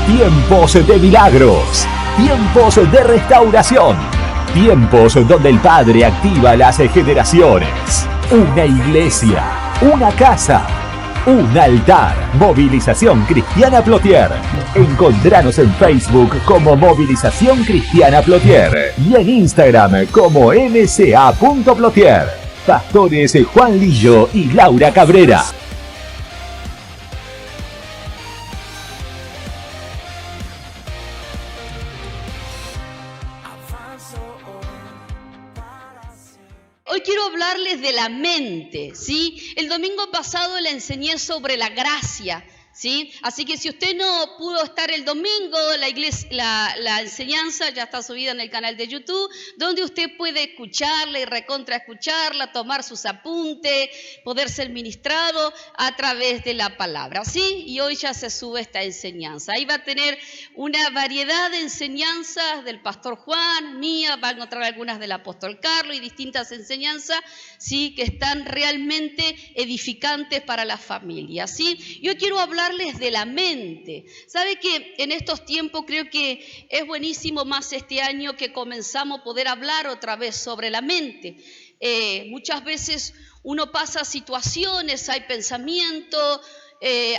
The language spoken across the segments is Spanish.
Tiempos de milagros, tiempos de restauración, tiempos donde el Padre activa las generaciones. Una iglesia, una casa, un altar. Movilización Cristiana Plotier. Encontranos en Facebook como Movilización Cristiana Plotier y en Instagram como mca.plotier. Pastores Juan Lillo y Laura Cabrera. Hoy quiero hablarles de la mente, ¿sí? El domingo pasado le enseñé sobre la gracia, ¿sí? Así que si usted no pudo estar el domingo, la enseñanza ya está subida en el canal de YouTube, donde usted puede escucharla y recontra escucharla, tomar sus apuntes, poder ser ministrado a través de la palabra, ¿sí? Y hoy ya se sube esta enseñanza. Ahí va a tener una variedad de enseñanzas del pastor Juan, mía, va a encontrar algunas del apóstol Carlos y distintas enseñanzas, ¿sí? Que están realmente edificantes para la familia, ¿sí? Yo quiero hablarles de la mente. ¿Sabe que en estos tiempos creo que es buenísimo más este año que comenzamos a poder hablar otra vez sobre la mente? Muchas veces uno pasa situaciones, hay pensamientos,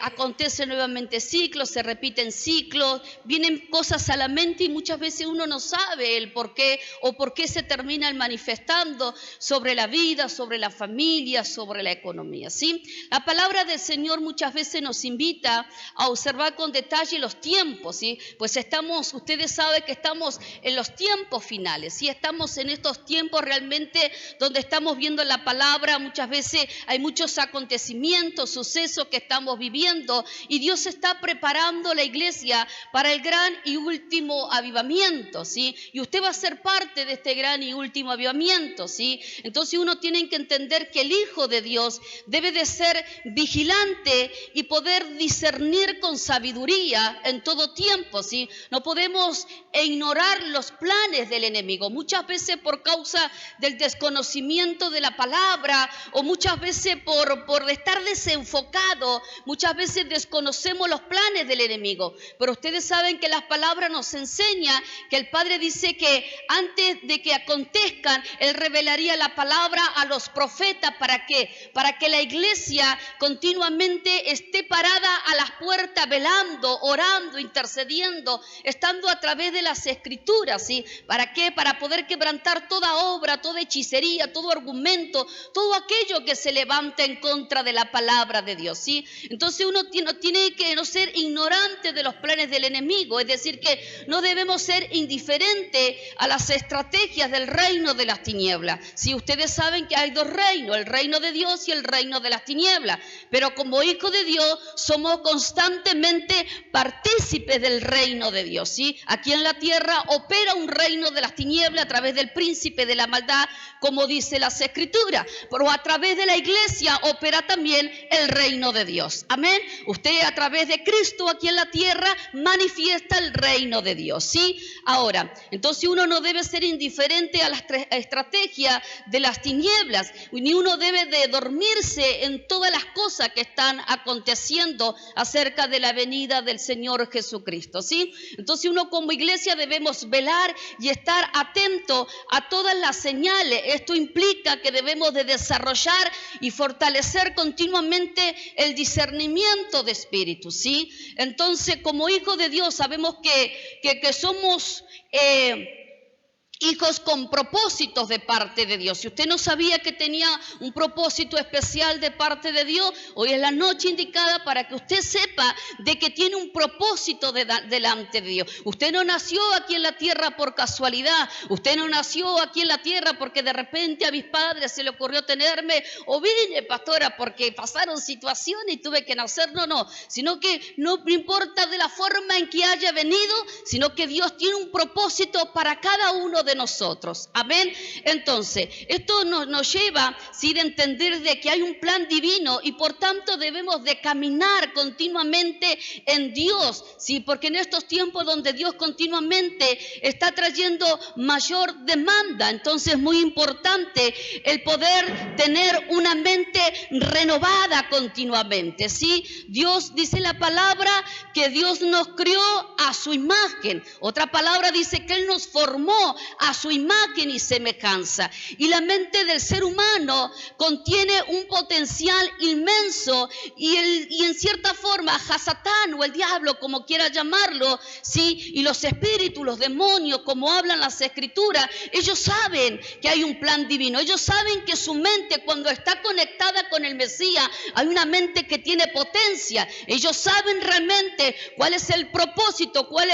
acontecen nuevamente ciclos, se repiten ciclos, vienen cosas a la mente y muchas veces uno no sabe el por qué o por qué se terminan manifestando sobre la vida, sobre la familia, sobre la economía, ¿sí? La palabra del Señor muchas veces nos invita a observar con detalle los tiempos, ¿sí? Pues ustedes saben que estamos en los tiempos finales, ¿sí? Estamos en estos tiempos realmente donde estamos viendo la palabra, muchas veces hay muchos acontecimientos, sucesos que estamos viviendo y Dios está preparando la iglesia para el gran y último avivamiento, ¿sí? Y usted va a ser parte de este gran y último avivamiento, ¿sí? Entonces uno tiene que entender que el Hijo de Dios debe de ser vigilante y poder discernir con sabiduría en todo tiempo, ¿sí? No podemos ignorar los planes del enemigo, muchas veces por causa del desconocimiento de la palabra o muchas veces por estar desenfocado. Muchas veces desconocemos los planes del enemigo, pero ustedes saben que las palabras nos enseñan que el Padre dice que antes de que acontezcan, Él revelaría la palabra a los profetas. ¿Para qué? Para que la iglesia continuamente esté parada a las puertas, velando, orando, intercediendo, estando a través de las escrituras, ¿sí? ¿Para qué? Para poder quebrantar toda obra, toda hechicería, todo argumento, todo aquello que se levanta en contra de la palabra de Dios, ¿sí? Entonces uno tiene que no ser ignorante de los planes del enemigo, es decir, que no debemos ser indiferentes a las estrategias del reino de las tinieblas. Si ustedes saben que hay dos reinos, el reino de Dios y el reino de las tinieblas, pero como hijos de Dios somos constantemente partícipes del reino de Dios, ¿sí? Aquí en la tierra opera un reino de las tinieblas a través del príncipe de la maldad, como dice las escrituras, pero a través de la iglesia opera también el reino de Dios. Amén. Usted a través de Cristo aquí en la tierra manifiesta el reino de Dios, ¿sí? Ahora, entonces uno no debe ser indiferente a las estrategias de las tinieblas, ni uno debe de dormirse en todas las cosas que están aconteciendo acerca de la venida del Señor Jesucristo, ¿sí? Entonces uno como iglesia debemos velar y estar atento a todas las señales. Esto implica que debemos de desarrollar y fortalecer continuamente el discernimiento de espíritu, ¿sí? Entonces, como hijos de Dios, sabemos que somos hijos con propósitos de parte de Dios. Si usted no sabía que tenía un propósito especial de parte de Dios, hoy es la noche indicada para que usted sepa de que tiene un propósito delante de Dios. Usted no nació aquí en la tierra por casualidad. Usted no nació aquí en la tierra porque de repente a mis padres se le ocurrió tenerme, o vine, pastora, porque pasaron situaciones y tuve que nacer. No, sino que no importa de la forma en que haya venido, sino que Dios tiene un propósito para cada uno de nosotros. Amén. Entonces, esto nos lleva, ¿sí?, de entender de que hay un plan divino y por tanto debemos de caminar continuamente en Dios, ¿sí? Porque en estos tiempos donde Dios continuamente está trayendo mayor demanda, entonces es muy importante el poder tener una mente renovada continuamente, ¿sí? Dios, dice la palabra, que Dios nos crió a su imagen. Otra palabra dice que Él nos formó a su imagen y semejanza. Y la mente del ser humano contiene un potencial inmenso y en cierta forma Hasatán o el diablo, como quiera llamarlo, ¿sí?, y los espíritus, los demonios, como hablan las escrituras, ellos saben que hay un plan divino. Ellos saben que su mente, cuando está conectada con el Mesías, hay una mente que tiene potencia. Ellos saben realmente cuál es el propósito, cuál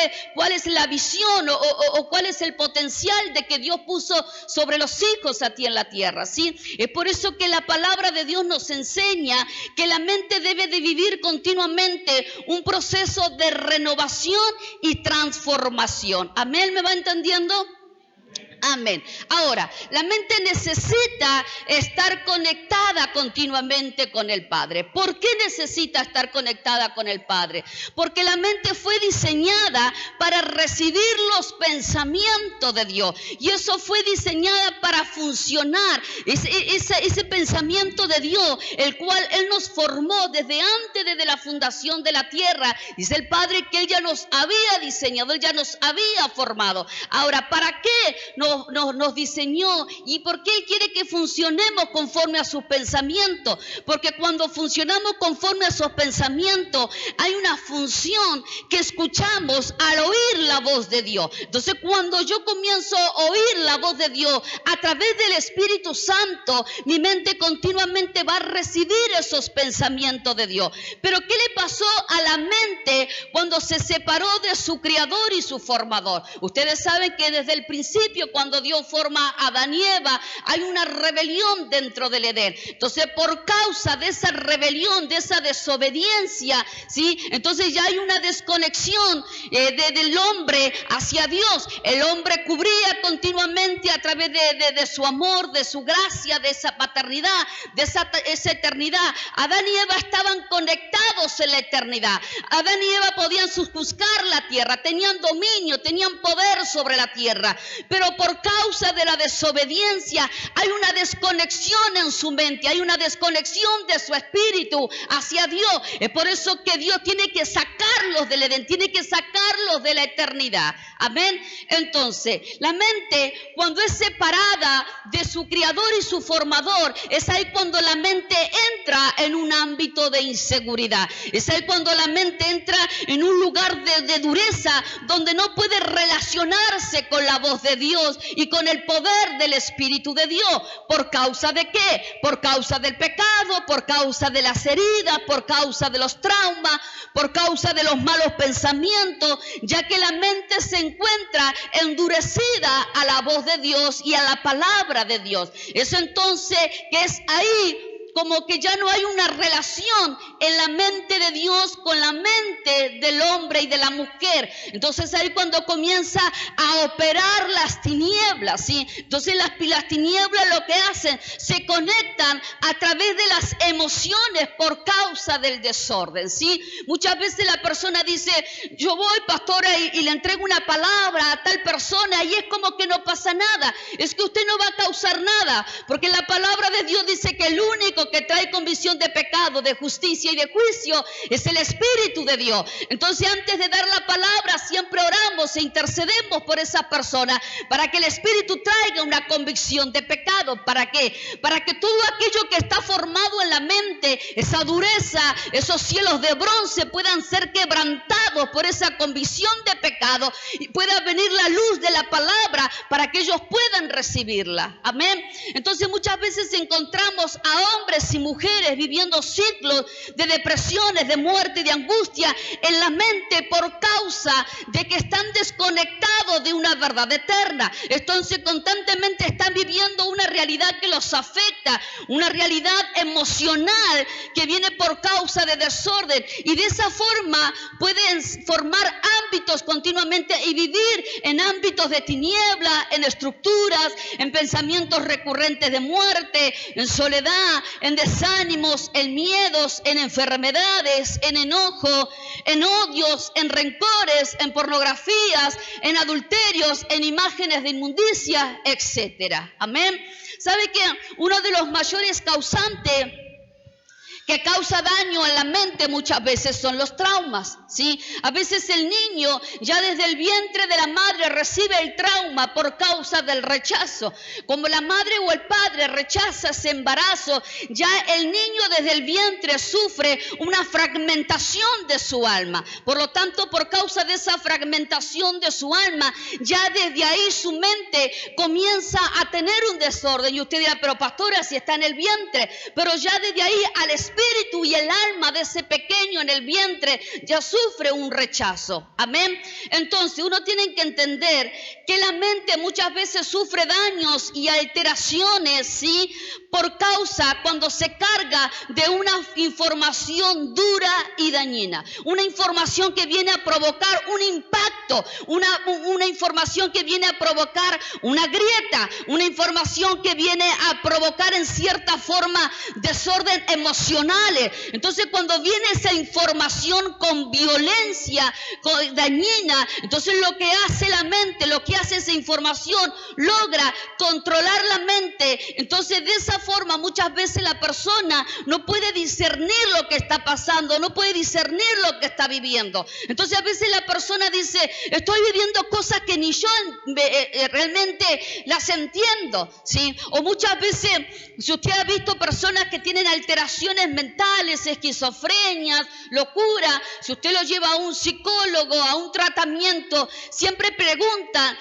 es la visión o cuál es el potencial de que Dios puso sobre los hijos aquí en la tierra, ¿sí? Es por eso que la palabra de Dios nos enseña que la mente debe de vivir continuamente un proceso de renovación y transformación. ¿Amén? ¿Me va entendiendo? Amén. Ahora, la mente necesita estar conectada continuamente con el Padre. ¿Por qué necesita estar conectada con el Padre? Porque la mente fue diseñada para recibir los pensamientos de Dios. Y eso fue diseñada para funcionar. Ese pensamiento de Dios, el cual Él nos formó desde la fundación de la tierra. Dice el Padre que Él ya nos había diseñado, Él ya nos había formado. Ahora, ¿para qué nos diseñó y por qué Él quiere que funcionemos conforme a sus pensamientos? Porque cuando funcionamos conforme a sus pensamientos, hay una función que escuchamos al oír la voz de Dios. Entonces, cuando yo comienzo a oír la voz de Dios a través del Espíritu Santo, mi mente continuamente va a recibir esos pensamientos de Dios. Pero ¿qué le pasó a la mente cuando se separó de su Creador y su Formador? Ustedes saben que desde el principio, cuando Dios forma a Adán y Eva, hay una rebelión dentro del Edén. Entonces, por causa de esa rebelión, de esa desobediencia, ¿sí?, entonces ya hay una desconexión del hombre hacia Dios. El hombre cubría continuamente a través de su amor, de su gracia, de esa paternidad, de esa eternidad. Adán y Eva estaban conectados en la eternidad. Adán y Eva podían sujuzgar la tierra, tenían dominio, tenían poder sobre la tierra. Pero por causa de la desobediencia hay una desconexión en su mente, hay una desconexión de su espíritu hacia Dios. Es por eso que Dios tiene que sacarlos del Edén, tiene que sacarlos de la eternidad. Amén. Entonces, la mente, cuando es separada de su Creador y su Formador, es ahí cuando la mente entra en un ámbito de inseguridad. Es ahí cuando la mente entra en un lugar de dureza, donde no puede relacionarse con la voz de Dios y con el poder del Espíritu de Dios. ¿Por causa de qué? Por causa del pecado, por causa de las heridas, por causa de los traumas, por causa de los malos pensamientos, ya que la mente se encuentra endurecida a la voz de Dios y a la palabra de Dios. Es entonces que es ahí como que ya no hay una relación en la mente de Dios con la mente del hombre y de la mujer. Entonces ahí cuando comienza a operar las tinieblas, ¿sí? Entonces las tinieblas lo que hacen, se conectan a través de las emociones por causa del desorden, ¿sí? Muchas veces la persona dice, yo voy, pastora, y le entrego una palabra a tal persona y es como que no pasa nada. Es que usted no va a causar nada, porque la palabra de Dios dice que el único que trae convicción de pecado, de justicia y de juicio es el Espíritu de Dios. Entonces, antes de dar la palabra, siempre oramos e intercedemos por esa persona para que el Espíritu traiga una convicción de pecado. ¿Para qué? Para que todo aquello que está formado en la mente, esa dureza, esos cielos de bronce puedan ser quebrantados por esa convicción de pecado y pueda venir la luz de la palabra para que ellos puedan recibirla. Amén. Entonces, muchas veces encontramos a hombres y mujeres viviendo ciclos de depresiones, de muerte y de angustia en la mente por causa de que están desconectados de una verdad eterna. Entonces constantemente están viviendo una realidad que los afecta, una realidad emocional que viene por causa de desorden, y de esa forma pueden formar ámbitos continuamente y vivir en ámbitos de tiniebla, en estructuras, en pensamientos recurrentes de muerte, en soledad, en desánimos, en miedos, en enfermedades, en enojo, en odios, en rencores, en pornografías, en adulterios, en imágenes de inmundicia, etcétera. Amén. ¿Sabe que uno de los mayores causantes que causa daño a la mente muchas veces son los traumas, ¿sí? A veces el niño ya desde el vientre de la madre recibe el trauma por causa del rechazo. Como la madre o el padre rechaza ese embarazo, ya el niño desde el vientre sufre una fragmentación de su alma. Por lo tanto, por causa de esa fragmentación de su alma, ya desde ahí su mente comienza a tener un desorden. Y usted dirá, pero pastora, si está en el vientre, pero ya desde ahí al espíritu y el alma de ese pequeño en el vientre ya sufre un rechazo. Amén. Entonces uno tiene que entender que la mente muchas veces sufre daños y alteraciones, ¿sí? Por causa cuando se carga de una información dura y dañina. Una información que viene a provocar un impacto, una información que viene a provocar una grieta, una información que viene a provocar en cierta forma desorden emocional. Entonces cuando viene esa información con violencia, dañina, entonces lo que hace la mente, lo que hace esa información, logra controlar la mente. Entonces de esa forma muchas veces la persona no puede discernir lo que está pasando, no puede discernir lo que está viviendo. Entonces a veces la persona dice, estoy viviendo cosas que ni yo realmente las entiendo, ¿sí? O muchas veces, si usted ha visto personas que tienen alteraciones mentales, esquizofrenias, locura, si usted lo lleva a un psicólogo, a un tratamiento, siempre preguntan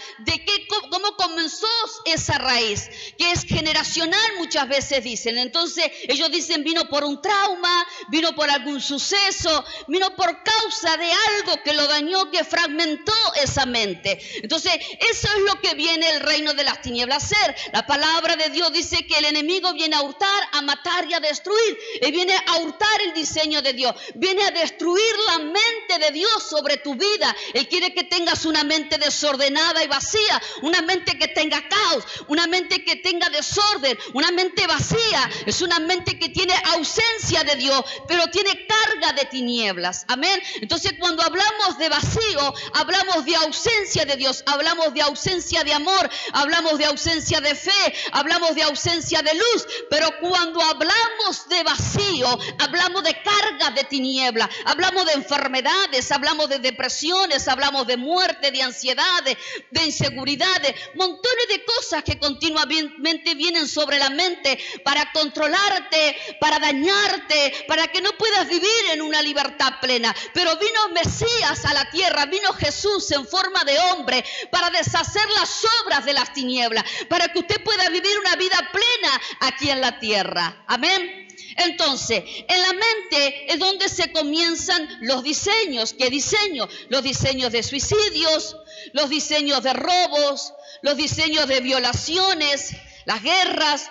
cómo comenzó esa raíz, que es generacional muchas veces dicen. Entonces ellos dicen, vino por un trauma, vino por algún suceso, vino por causa de algo que lo dañó, que fragmentó esa mente. Entonces eso es lo que viene el reino de las tinieblas a hacer. La palabra de Dios dice que el enemigo viene a hurtar, a matar y a destruir. Él viene a hurtar el diseño de Dios, viene a destruir la mente de Dios sobre tu vida. Él quiere que tengas una mente desordenada y vacía, una mente que tenga caos, una mente que tenga desorden. Una mente vacía es una mente que tiene ausencia de Dios, pero tiene carga de tinieblas. Amén. Entonces cuando hablamos de vacío, hablamos de ausencia de Dios, hablamos de ausencia de amor, hablamos de ausencia de fe, hablamos de ausencia de luz. Pero cuando hablamos de vacío, hablamos de carga de tiniebla, hablamos de enfermedades, hablamos de depresiones, hablamos de muerte, de ansiedades, de inseguridades, montones de cosas que continuamente vienen sobre la mente para controlarte, para dañarte, para que no puedas vivir en una libertad plena. Pero vino Mesías a la tierra, vino Jesús en forma de hombre para deshacer las obras de las tinieblas, para que usted pueda vivir una vida plena aquí en la tierra. Amén. Entonces, en la mente es donde se comienzan los diseños. ¿Qué diseño? Los diseños de suicidios, los diseños de robos, los diseños de violaciones, las guerras,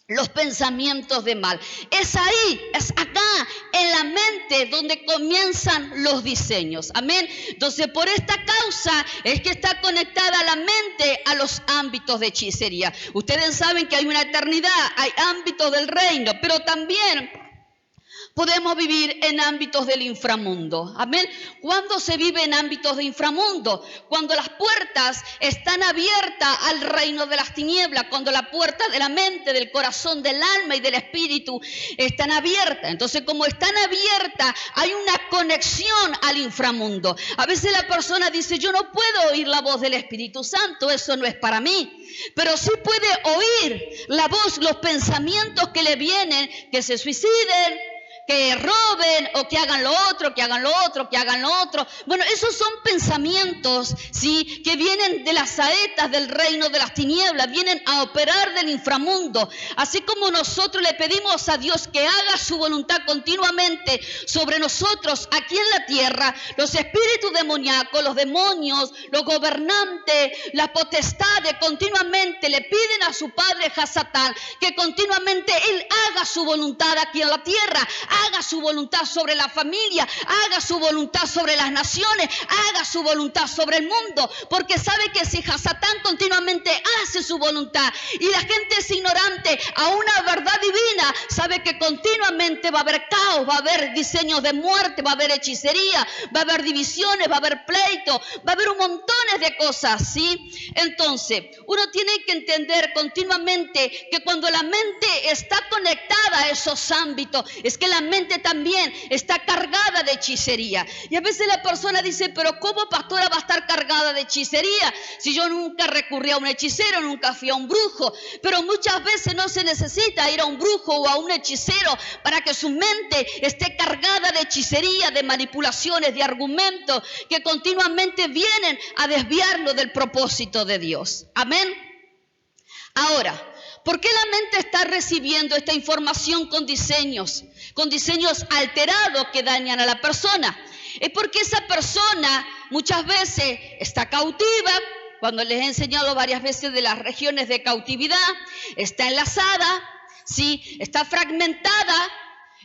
los pensamientos de mal. Es ahí, es acá, en la mente donde comienzan los diseños. Amén. Entonces, por esta causa es que está conectada la mente a los ámbitos de hechicería. Ustedes saben que hay una eternidad, hay ámbitos del reino, pero también podemos vivir en ámbitos del inframundo. Amén. ¿Cuándo se vive en ámbitos de inframundo? Cuando las puertas están abiertas al reino de las tinieblas, cuando la puerta de la mente, del corazón, del alma y del espíritu están abiertas. Entonces, como están abiertas, hay una conexión al inframundo. A veces la persona dice, yo no puedo oír la voz del Espíritu Santo, eso no es para mí. Pero sí puede oír la voz, los pensamientos que le vienen, que se suiciden, que roben o que hagan lo otro, que hagan lo otro, que hagan lo otro. Bueno, esos son pensamientos, ¿sí?, que vienen de las saetas del reino de las tinieblas, vienen a operar del inframundo. Así como nosotros le pedimos a Dios que haga su voluntad continuamente sobre nosotros aquí en la tierra, los espíritus demoníacos, los demonios, los gobernantes, las potestades continuamente le piden a su padre Hasatán que continuamente él haga su voluntad aquí en la tierra, haga su voluntad sobre la familia, haga su voluntad sobre las naciones, haga su voluntad sobre el mundo, porque sabe que si Satán continuamente hace su voluntad y la gente es ignorante a una verdad divina, sabe que continuamente va a haber caos, va a haber diseños de muerte, va a haber hechicería, va a haber divisiones, va a haber pleito, va a haber un montón de cosas, ¿sí? Entonces, uno tiene que entender continuamente que cuando la mente está conectada a esos ámbitos, es que la mente también está cargada de hechicería. Y a veces la persona dice, pero ¿cómo, pastora, va a estar cargada de hechicería? Si yo nunca recurrí a un hechicero, nunca fui a un brujo. Pero muchas veces no se necesita ir a un brujo o a un hechicero para que su mente esté cargada de hechicería, de manipulaciones, de argumentos que continuamente vienen a desviarlo del propósito de Dios. Amén. Ahora, ¿por qué la mente está recibiendo esta información con diseños alterados que dañan a la persona? Es porque esa persona muchas veces está cautiva, cuando les he enseñado varias veces de las regiones de cautividad, está enlazada, ¿sí? Está fragmentada,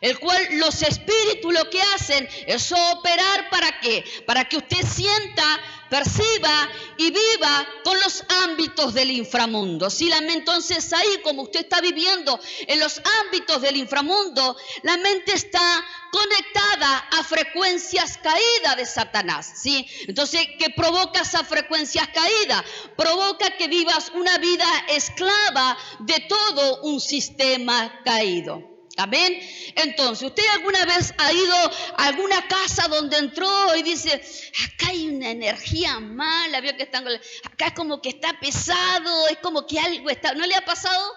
el cual los espíritus lo que hacen es operar ¿para qué? Para que usted sienta, perciba y viva con los ámbitos del inframundo. ¿Sí? Entonces ahí, como usted está viviendo en los ámbitos del inframundo, la mente está conectada a frecuencias caídas de Satanás, ¿sí? Entonces, ¿qué provoca esas frecuencias caídas? Provoca que vivas una vida esclava de todo un sistema caído. Amén. Entonces, ¿usted alguna vez ha ido a alguna casa donde entró y dice, acá hay una energía mala, vio que están, acá es como que está pesado, es como que algo está, ¿no le ha pasado?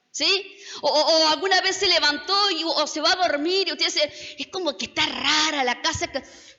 ¿Sí? O alguna vez se levantó o se va a dormir y usted dice, es como que está rara la casa,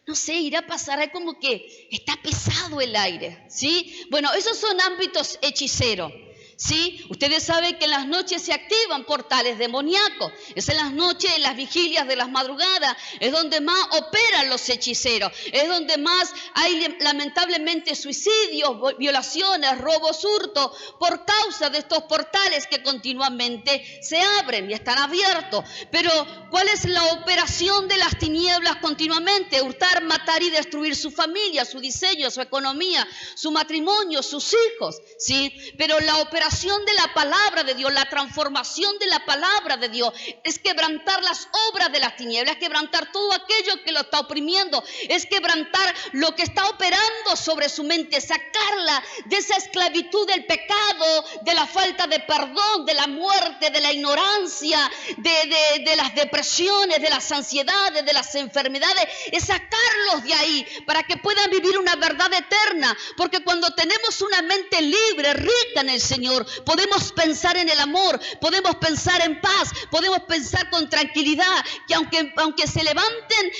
no sé, irá a pasar, es como que está pesado el aire, ¿sí? Bueno, esos son ámbitos hechiceros. ¿Sí? Ustedes saben que en las noches se activan portales demoníacos. Es en las noches, en las vigilias de las madrugadas, es donde más operan los hechiceros. Es donde más hay lamentablemente suicidios, violaciones, robos, hurtos, por causa de estos portales que continuamente se abren y están abiertos. Pero, ¿cuál es la operación de las tinieblas continuamente? Hurtar, matar y destruir su familia, su diseño, su economía, su matrimonio, sus hijos, ¿sí? Pero la operación de la palabra de Dios, la transformación de la palabra de Dios, es quebrantar las obras de las tinieblas, es quebrantar todo aquello que lo está oprimiendo, es quebrantar lo que está operando sobre su mente, sacarla de esa esclavitud del pecado, de la falta de perdón, de la muerte, de la ignorancia, de las depresiones, de las ansiedades, de las enfermedades, es sacarlos de ahí para que puedan vivir una verdad eterna, porque cuando tenemos una mente libre, rica en el Señor, podemos pensar en el amor, podemos pensar en paz, podemos pensar con tranquilidad, que aunque se levanten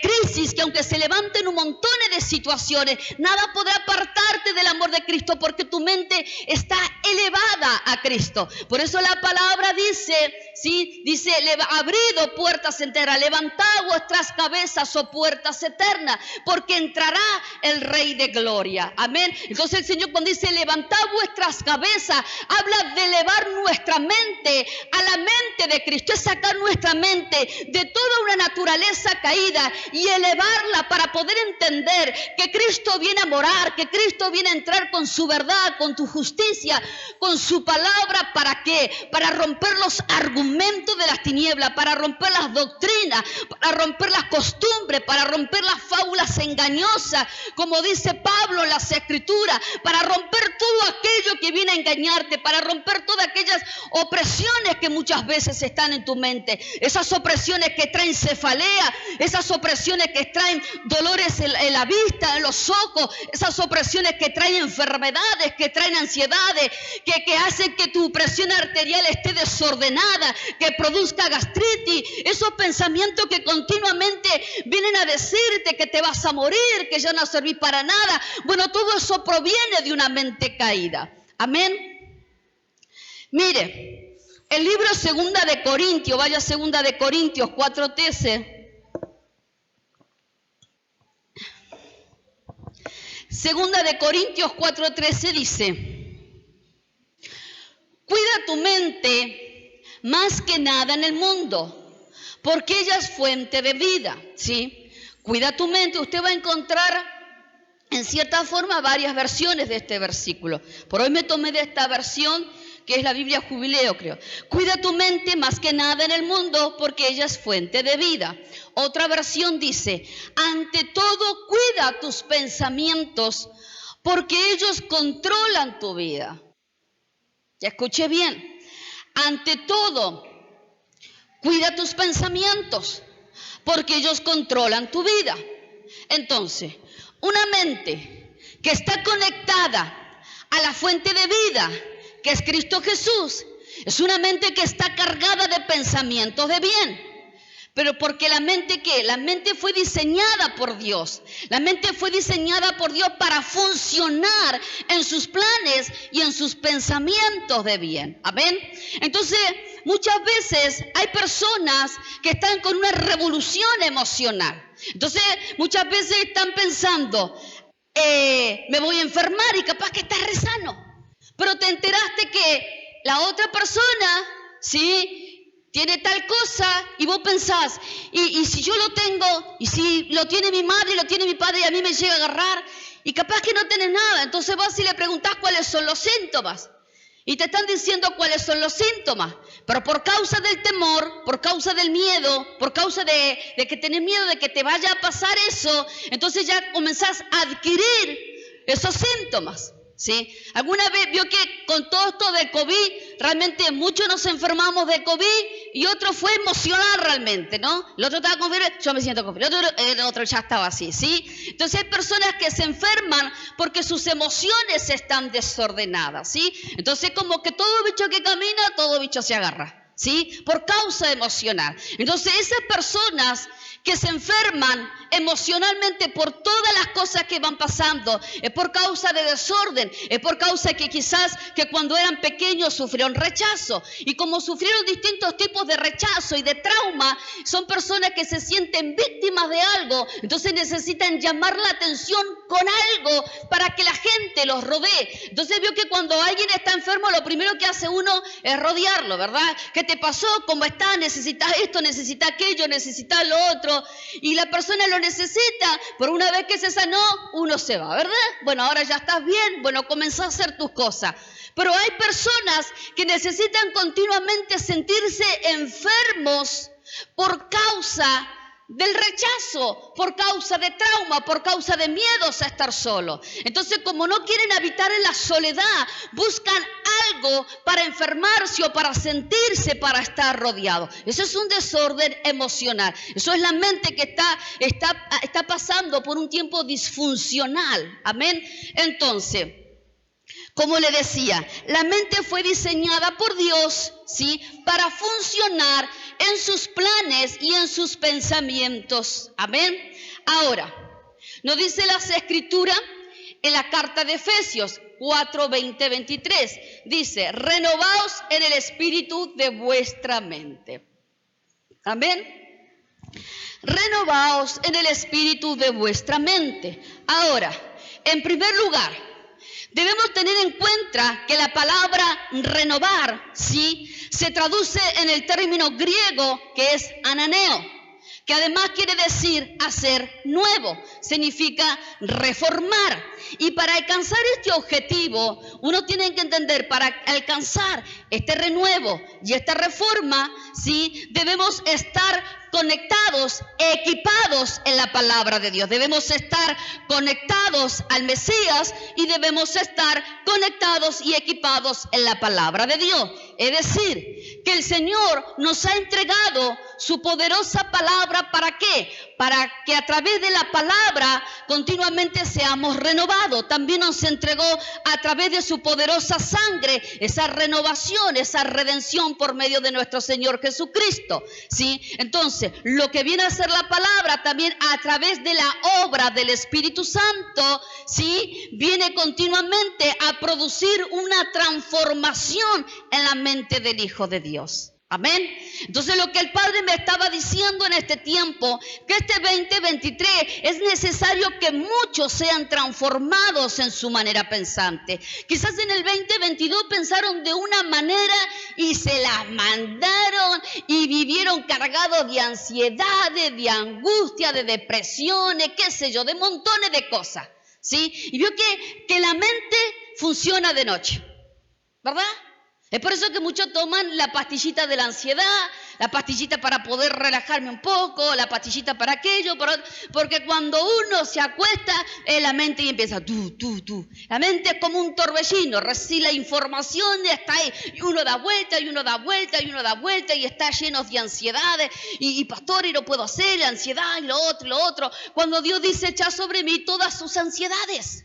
crisis, que aunque se levanten un montón de situaciones, nada podrá apartarte del amor de Cristo, porque tu mente está elevada a Cristo. Por eso la palabra dice, ¿sí? Dice, abrid puertas enteras, levantad vuestras cabezas, oh puertas eternas, porque entrará el Rey de Gloria. Amén. Entonces el Señor, cuando dice levantad vuestras cabezas, habla de elevar nuestra mente a la mente de Cristo, es sacar nuestra mente de toda una naturaleza caída y elevarla para poder entender que Cristo viene a morar, que Cristo viene a entrar con su verdad, con tu justicia, con su palabra. ¿Para qué? Para romper los argumentos de las tinieblas, para romper las doctrinas, para romper las costumbres, para romper las fábulas engañosas, como dice Pablo en las Escrituras, para romper todo aquello que viene a engañarte, para romper todas aquellas opresiones que muchas veces están en tu mente, esas opresiones que traen cefalea, esas opresiones que traen dolores en la vista, en los ojos, esas opresiones que traen enfermedades, que traen ansiedades, que hacen que tu presión arterial esté desordenada, que produzca gastritis, esos pensamientos que continuamente vienen a decirte que te vas a morir, que ya no servís para nada. Bueno, todo eso proviene de una mente caída. Amén. Mire, el libro 2 de Corintios, vaya 2 de Corintios 4:13. 2 de Corintios 4:13 dice, cuida tu mente más que nada en el mundo, porque ella es fuente de vida, ¿sí? Cuida tu mente. Usted va a encontrar en cierta forma varias versiones de este versículo. Por hoy me tomé de esta versión, que es la Biblia Jubileo, creo. Cuida tu mente más que nada en el mundo, porque ella es fuente de vida. Otra versión dice, ante todo cuida tus pensamientos, porque ellos controlan tu vida. Ya escuché bien. Ante todo, cuida tus pensamientos, porque ellos controlan tu vida. Entonces, una mente que está conectada a la fuente de vida, que es Cristo Jesús, es una mente que está cargada de pensamientos de bien. Pero porque la mente, ¿qué? La mente fue diseñada por Dios. La mente fue diseñada por Dios para funcionar en sus planes y en sus pensamientos de bien. ¿Amén? Entonces, muchas veces hay personas que están con una revolución emocional. Entonces, muchas veces están pensando, me voy a enfermar, y capaz que estás re sano. Pero te enteraste que la otra persona, ¿sí?, tiene tal cosa, y vos pensás, y si yo lo tengo, y si lo tiene mi madre, y lo tiene mi padre, y a mí me llega a agarrar, y capaz que no tenés nada. Entonces vas y le preguntás cuáles son los síntomas. Y te están diciendo cuáles son los síntomas. Pero por causa del temor, por causa del miedo, por causa de que tenés miedo de que te vaya a pasar eso, entonces ya comenzás a adquirir esos síntomas. ¿Sí? ¿Alguna vez vio que con todo esto del COVID, realmente muchos nos enfermamos de COVID y otro fue emocional realmente, ¿no? El otro estaba con fiebre, yo me siento con fiebre, el otro ya estaba así, ¿sí? Entonces hay personas que se enferman porque sus emociones están desordenadas, ¿sí? Entonces como que todo bicho que camina, todo bicho se agarra, ¿sí? Por causa emocional. Entonces esas personas que se enferman emocionalmente por todas las cosas que van pasando, es por causa de desorden, es por causa que quizás que cuando eran pequeños sufrieron rechazo, y como sufrieron distintos tipos de rechazo y de trauma, son personas que se sienten víctimas de algo, entonces necesitan llamar la atención con algo para que la gente los rodee. Entonces vio que cuando alguien está enfermo, lo primero que hace uno es rodearlo, ¿verdad? ¿Qué te pasó? ¿Cómo estás? ¿Necesitas esto? ¿Necesitas aquello? ¿Necesitas lo otro? Y la persona lo necesita, pero una vez que se sanó, uno se va, ¿verdad? Bueno, ahora ya estás bien, bueno, comenzó a hacer tus cosas. Pero hay personas que necesitan continuamente sentirse enfermos por causa del rechazo, por causa de trauma, por causa de miedos a estar solo. Entonces, como no quieren habitar en la soledad, buscan algo para enfermarse o para sentirse, para estar rodeado. Eso es un desorden emocional. Eso es la mente que está pasando por un tiempo disfuncional. Amén. Entonces, como le decía, la mente fue diseñada por Dios, ¿sí?, para funcionar en sus planes y en sus pensamientos. Amén. Ahora, nos dice las Escrituras en la carta de Efesios 4, 20, 23. Dice, renovaos en el espíritu de vuestra mente. Amén. Renovaos en el espíritu de vuestra mente. Ahora, en primer lugar, debemos tener en cuenta que la palabra renovar, ¿sí?, se traduce en el término griego que es ananeo, que además quiere decir hacer nuevo, significa reformar. Y para alcanzar este objetivo, uno tiene que entender, para alcanzar este renuevo y esta reforma, ¿sí?, debemos estar conectados, equipados en la palabra de Dios. Debemos estar conectados al Mesías y debemos estar conectados y equipados en la palabra de Dios. Es decir, que el Señor nos ha entregado su poderosa palabra. ¿Para qué? Para que a través de la palabra continuamente seamos renovados. También nos entregó a través de su poderosa sangre esa renovación, esa redención por medio de nuestro Señor Jesucristo, ¿sí? Entonces, lo que viene a ser la palabra también a través de la obra del Espíritu Santo, ¿sí?, viene continuamente a producir una transformación en la mente del Hijo de Dios. Amén. Entonces lo que el Padre me estaba diciendo en este tiempo, que este 2023 es necesario que muchos sean transformados en su manera pensante. Quizás en el 2022 pensaron de una manera y se las mandaron y vivieron cargados de ansiedades, de angustia, de depresiones, qué sé yo, de montones de cosas, ¿sí? Y vio que la mente funciona de noche, ¿verdad? Es por eso que muchos toman la pastillita de la ansiedad, la pastillita para poder relajarme un poco, la pastillita para aquello, porque cuando uno se acuesta, la mente y empieza tú. La mente es como un torbellino, recibe la información y está ahí, y uno da vuelta, y uno da vuelta, y uno da vuelta, y está lleno de ansiedades, y pastor, y no puedo hacer, la ansiedad, y lo otro. Cuando Dios dice, echa sobre mí todas sus ansiedades,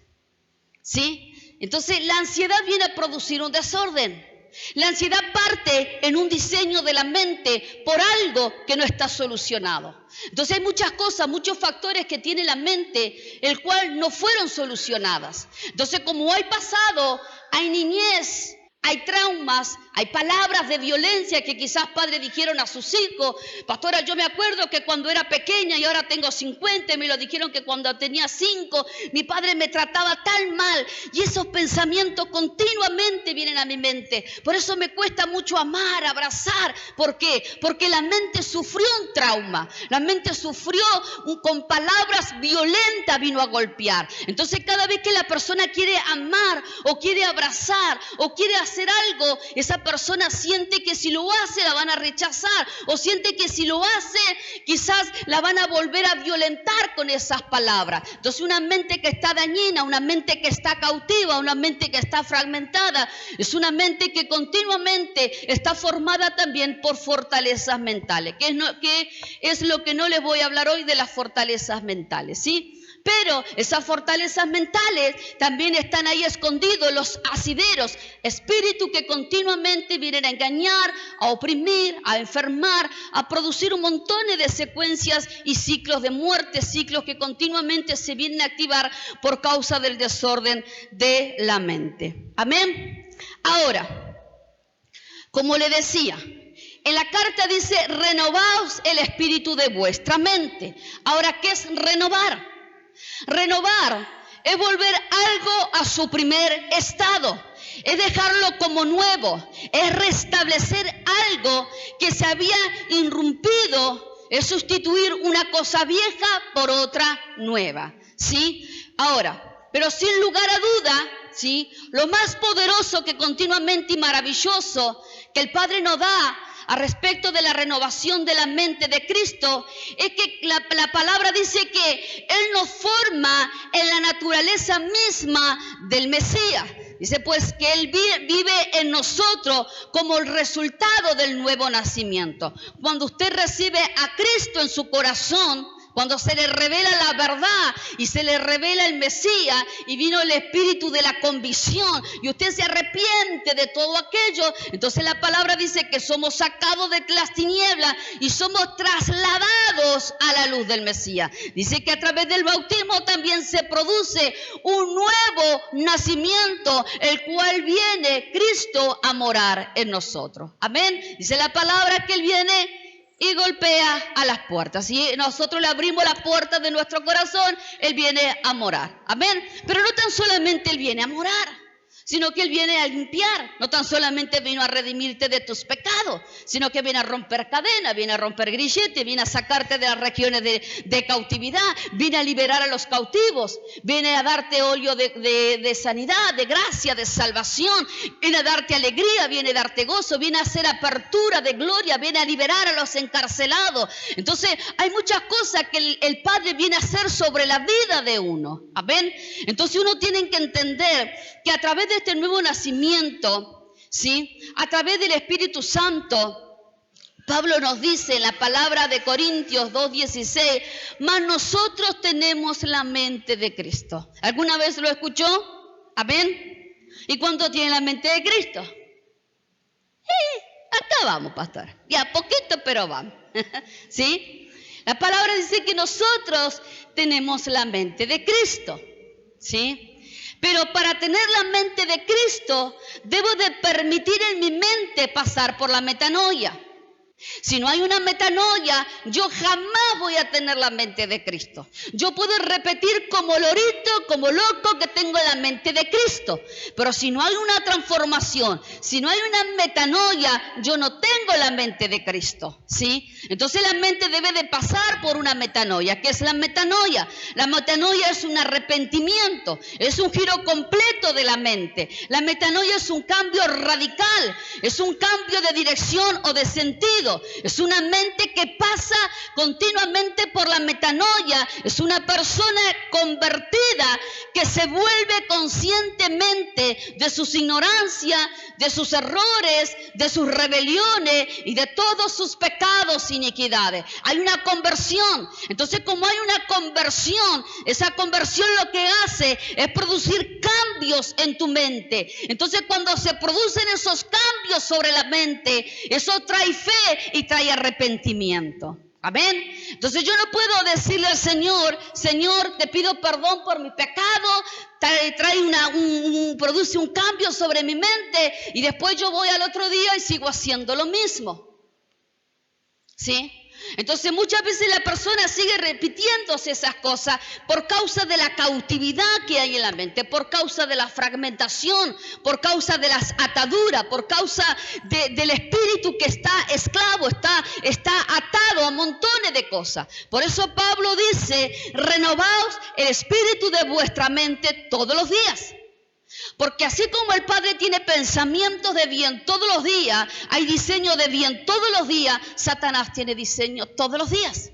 ¿sí? Entonces la ansiedad viene a producir un desorden. La ansiedad parte en un diseño de la mente por algo que no está solucionado. Entonces hay muchas cosas, muchos factores que tiene la mente, el cual no fueron solucionadas. Entonces, como hay pasado, hay niñez, hay traumas, hay palabras de violencia que quizás padres dijeron a sus hijos. Pastora, yo me acuerdo que cuando era pequeña y ahora tengo 50, me lo dijeron que cuando tenía 5, mi padre me trataba tan mal. Y esos pensamientos continuamente vienen a mi mente. Por eso me cuesta mucho amar, abrazar. ¿Por qué? Porque la mente sufrió un trauma. La mente sufrió con palabras violentas, vino a golpear. Entonces cada vez que la persona quiere amar o quiere abrazar o quiere hacer algo, esa persona siente que si lo hace la van a rechazar, o siente que si lo hace quizás la van a volver a violentar con esas palabras. Entonces una mente que está dañina, una mente que está cautiva, una mente que está fragmentada, es una mente que continuamente está formada también por fortalezas mentales, que es lo que no les voy a hablar hoy de las fortalezas mentales, ¿sí? Pero esas fortalezas mentales también están ahí escondidos, los asideros, espíritus que continuamente vienen a engañar, a oprimir, a enfermar, a producir un montón de secuencias y ciclos de muerte, ciclos que continuamente se vienen a activar por causa del desorden de la mente. Amén. Ahora, como le decía, en la carta dice, renovaos el espíritu de vuestra mente. Ahora, ¿qué es renovar? Renovar es volver algo a su primer estado, es dejarlo como nuevo, es restablecer algo que se había irrumpido, es sustituir una cosa vieja por otra nueva, ¿sí? Ahora, pero sin lugar a duda, ¿sí? Lo más poderoso que continuamente y maravilloso que el Padre nos da a respecto de la renovación de la mente de Cristo, es que la palabra dice que Él nos forma en la naturaleza misma del Mesías. Dice pues que Él vive en nosotros como el resultado del nuevo nacimiento. Cuando usted recibe a Cristo en su corazón, cuando se le revela la verdad y se le revela el Mesías y vino el espíritu de la convicción y usted se arrepiente de todo aquello, entonces la palabra dice que somos sacados de las tinieblas y somos trasladados a la luz del Mesías. Dice que a través del bautismo también se produce un nuevo nacimiento, el cual viene Cristo a morar en nosotros. Amén. Dice la palabra que Él viene y golpea a las puertas. Si nosotros le abrimos la puerta de nuestro corazón, Él viene a morar. Amén. Pero no tan solamente Él viene a morar, sino que Él viene a limpiar. No tan solamente vino a redimirte de tus pecados, sino que viene a romper cadenas, viene a romper grilletes, viene a sacarte de las regiones de cautividad, viene a liberar a los cautivos, viene a darte óleo de sanidad, de gracia, de salvación, viene a darte alegría, viene a darte gozo, viene a hacer apertura de gloria, viene a liberar a los encarcelados. Entonces hay muchas cosas que el Padre viene a hacer sobre la vida de uno. Amén. Entonces uno tiene que entender que a través de este nuevo nacimiento, ¿sí? A través del Espíritu Santo, Pablo nos dice en la palabra de Corintios 2:16, mas nosotros tenemos la mente de Cristo. ¿Alguna vez lo escuchó? Amén. ¿Y cuánto tiene la mente de Cristo? Acá vamos, pastor. Ya poquito, pero vamos. ¿Sí? La palabra dice que nosotros tenemos la mente de Cristo. ¿Sí? Pero para tener la mente de Cristo, debo de permitir en mi mente pasar por la metanoia. Si no hay una metanoia, yo jamás voy a tener la mente de Cristo. Yo puedo repetir como lorito, como loco, que tengo la mente de Cristo. Pero si no hay una transformación, si no hay una metanoia, yo no tengo la mente de Cristo, ¿sí? Entonces la mente debe de pasar por una metanoia. ¿Qué es la metanoia? La metanoia es un arrepentimiento, es un giro completo de la mente. La metanoia es un cambio radical, es un cambio de dirección o de sentido. Es una mente que pasa continuamente por la metanoia. Es una persona convertida que se vuelve conscientemente de sus ignorancias, de sus errores, de sus rebeliones y de todos sus pecados e iniquidades. Hay una conversión. Entonces, como hay una conversión, esa conversión lo que hace es producir cambios en tu mente. Entonces, cuando se producen esos cambios sobre la mente, eso trae fe y trae arrepentimiento. Amén. Entonces yo no puedo decirle al Señor, Señor, te pido perdón por mi pecado, produce un cambio sobre mi mente y después yo voy al otro día y sigo haciendo lo mismo. ¿Sí? Entonces muchas veces la persona sigue repitiéndose esas cosas por causa de la cautividad que hay en la mente, por causa de la fragmentación, por causa de las ataduras, por causa del espíritu que está esclavo, está atado a montones de cosas. Por eso Pablo dice, renovaos el espíritu de vuestra mente todos los días. Porque así como el Padre tiene pensamientos de bien todos los días, hay diseño de bien todos los días, Satanás tiene diseño todos los días.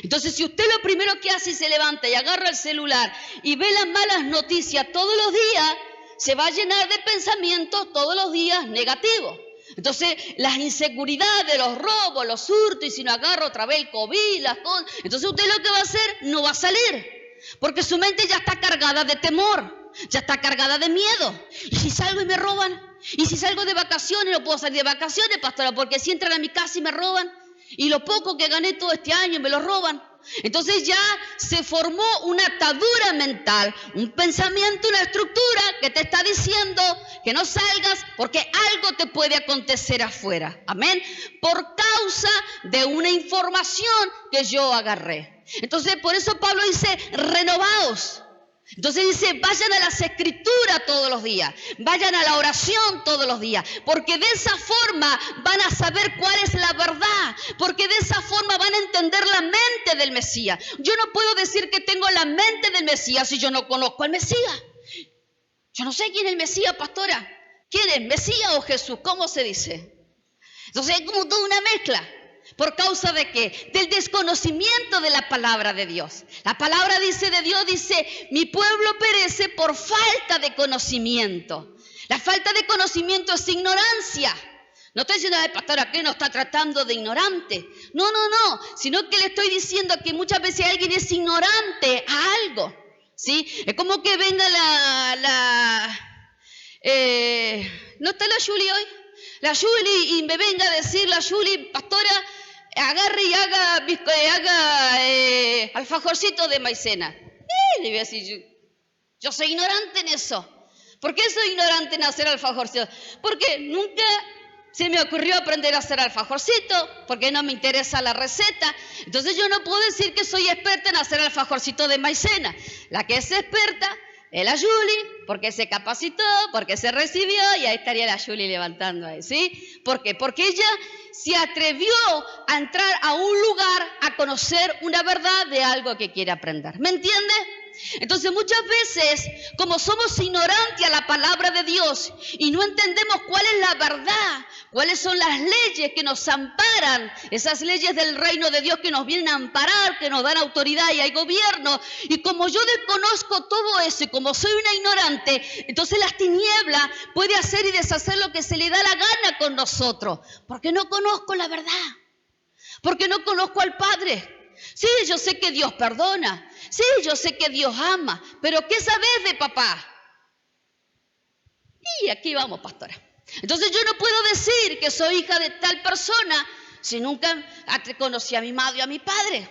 Entonces, si usted lo primero que hace es se levanta y agarra el celular y ve las malas noticias todos los días, se va a llenar de pensamientos todos los días negativos. Entonces, las inseguridades, los robos, los hurtos, y si no agarra otra vez el COVID, las cosas, entonces usted lo que va a hacer no va a salir, porque su mente ya está cargada de temor. Ya está cargada de miedo. ¿Y si salgo y me roban? ¿Y si salgo de vacaciones? No puedo salir de vacaciones, pastora, porque si entran a mi casa y me roban. Y lo poco que gané todo este año me lo roban. Entonces ya se formó una atadura mental, un pensamiento, una estructura que te está diciendo que no salgas porque algo te puede acontecer afuera. Amén. Por causa de una información que yo agarré. Entonces por eso Pablo dice, renovaos. Entonces dice, vayan a las escrituras todos los días, vayan a la oración todos los días, porque de esa forma van a saber cuál es la verdad, porque de esa forma van a entender la mente del Mesías. Yo no puedo decir que tengo la mente del Mesías si yo no conozco al Mesías. Yo no sé quién es el Mesías, pastora. ¿Quién es? ¿Mesías o Jesús? ¿Cómo se dice? Entonces es como toda una mezcla. ¿Por causa de qué? Del desconocimiento de la palabra de Dios. La palabra de Dios dice, mi pueblo perece por falta de conocimiento. La falta de conocimiento es ignorancia. No estoy diciendo, pastora, ¿qué nos está tratando de ignorante? No, sino que le estoy diciendo que muchas veces alguien es ignorante a algo. ¿Sí? Es como que venga ¿no está la Julie hoy? La Julie y me venga a decir la Julie, pastora, agarre y haga alfajorcito de maicena. Le voy a decir, yo soy ignorante en eso. ¿Por qué soy ignorante en hacer alfajorcito? Porque nunca se me ocurrió aprender a hacer alfajorcito, porque no me interesa la receta. Entonces yo no puedo decir que soy experta en hacer alfajorcito de maicena. La que es experta es la Julie, porque se capacitó, porque se recibió, y ahí estaría la Julie levantando ahí, ¿sí? ¿Por qué? Porque ella se atrevió a entrar a un lugar a conocer una verdad de algo que quiere aprender. ¿Me entiende? Entonces muchas veces, como somos ignorantes a la palabra de Dios y no entendemos cuál es la verdad, cuáles son las leyes que nos amparan, esas leyes del reino de Dios que nos vienen a amparar, que nos dan autoridad y hay gobierno, y como yo desconozco todo eso y como soy una ignorante, entonces las tinieblas puede hacer y deshacer lo que se le da la gana con nosotros, porque no conozco la verdad, porque no conozco al Padre. Sí, yo sé que Dios perdona. Sí, yo sé que Dios ama. Pero ¿qué sabes de papá? Y aquí vamos, pastora. Entonces yo no puedo decir que soy hija de tal persona si nunca conocí a mi madre y a mi padre.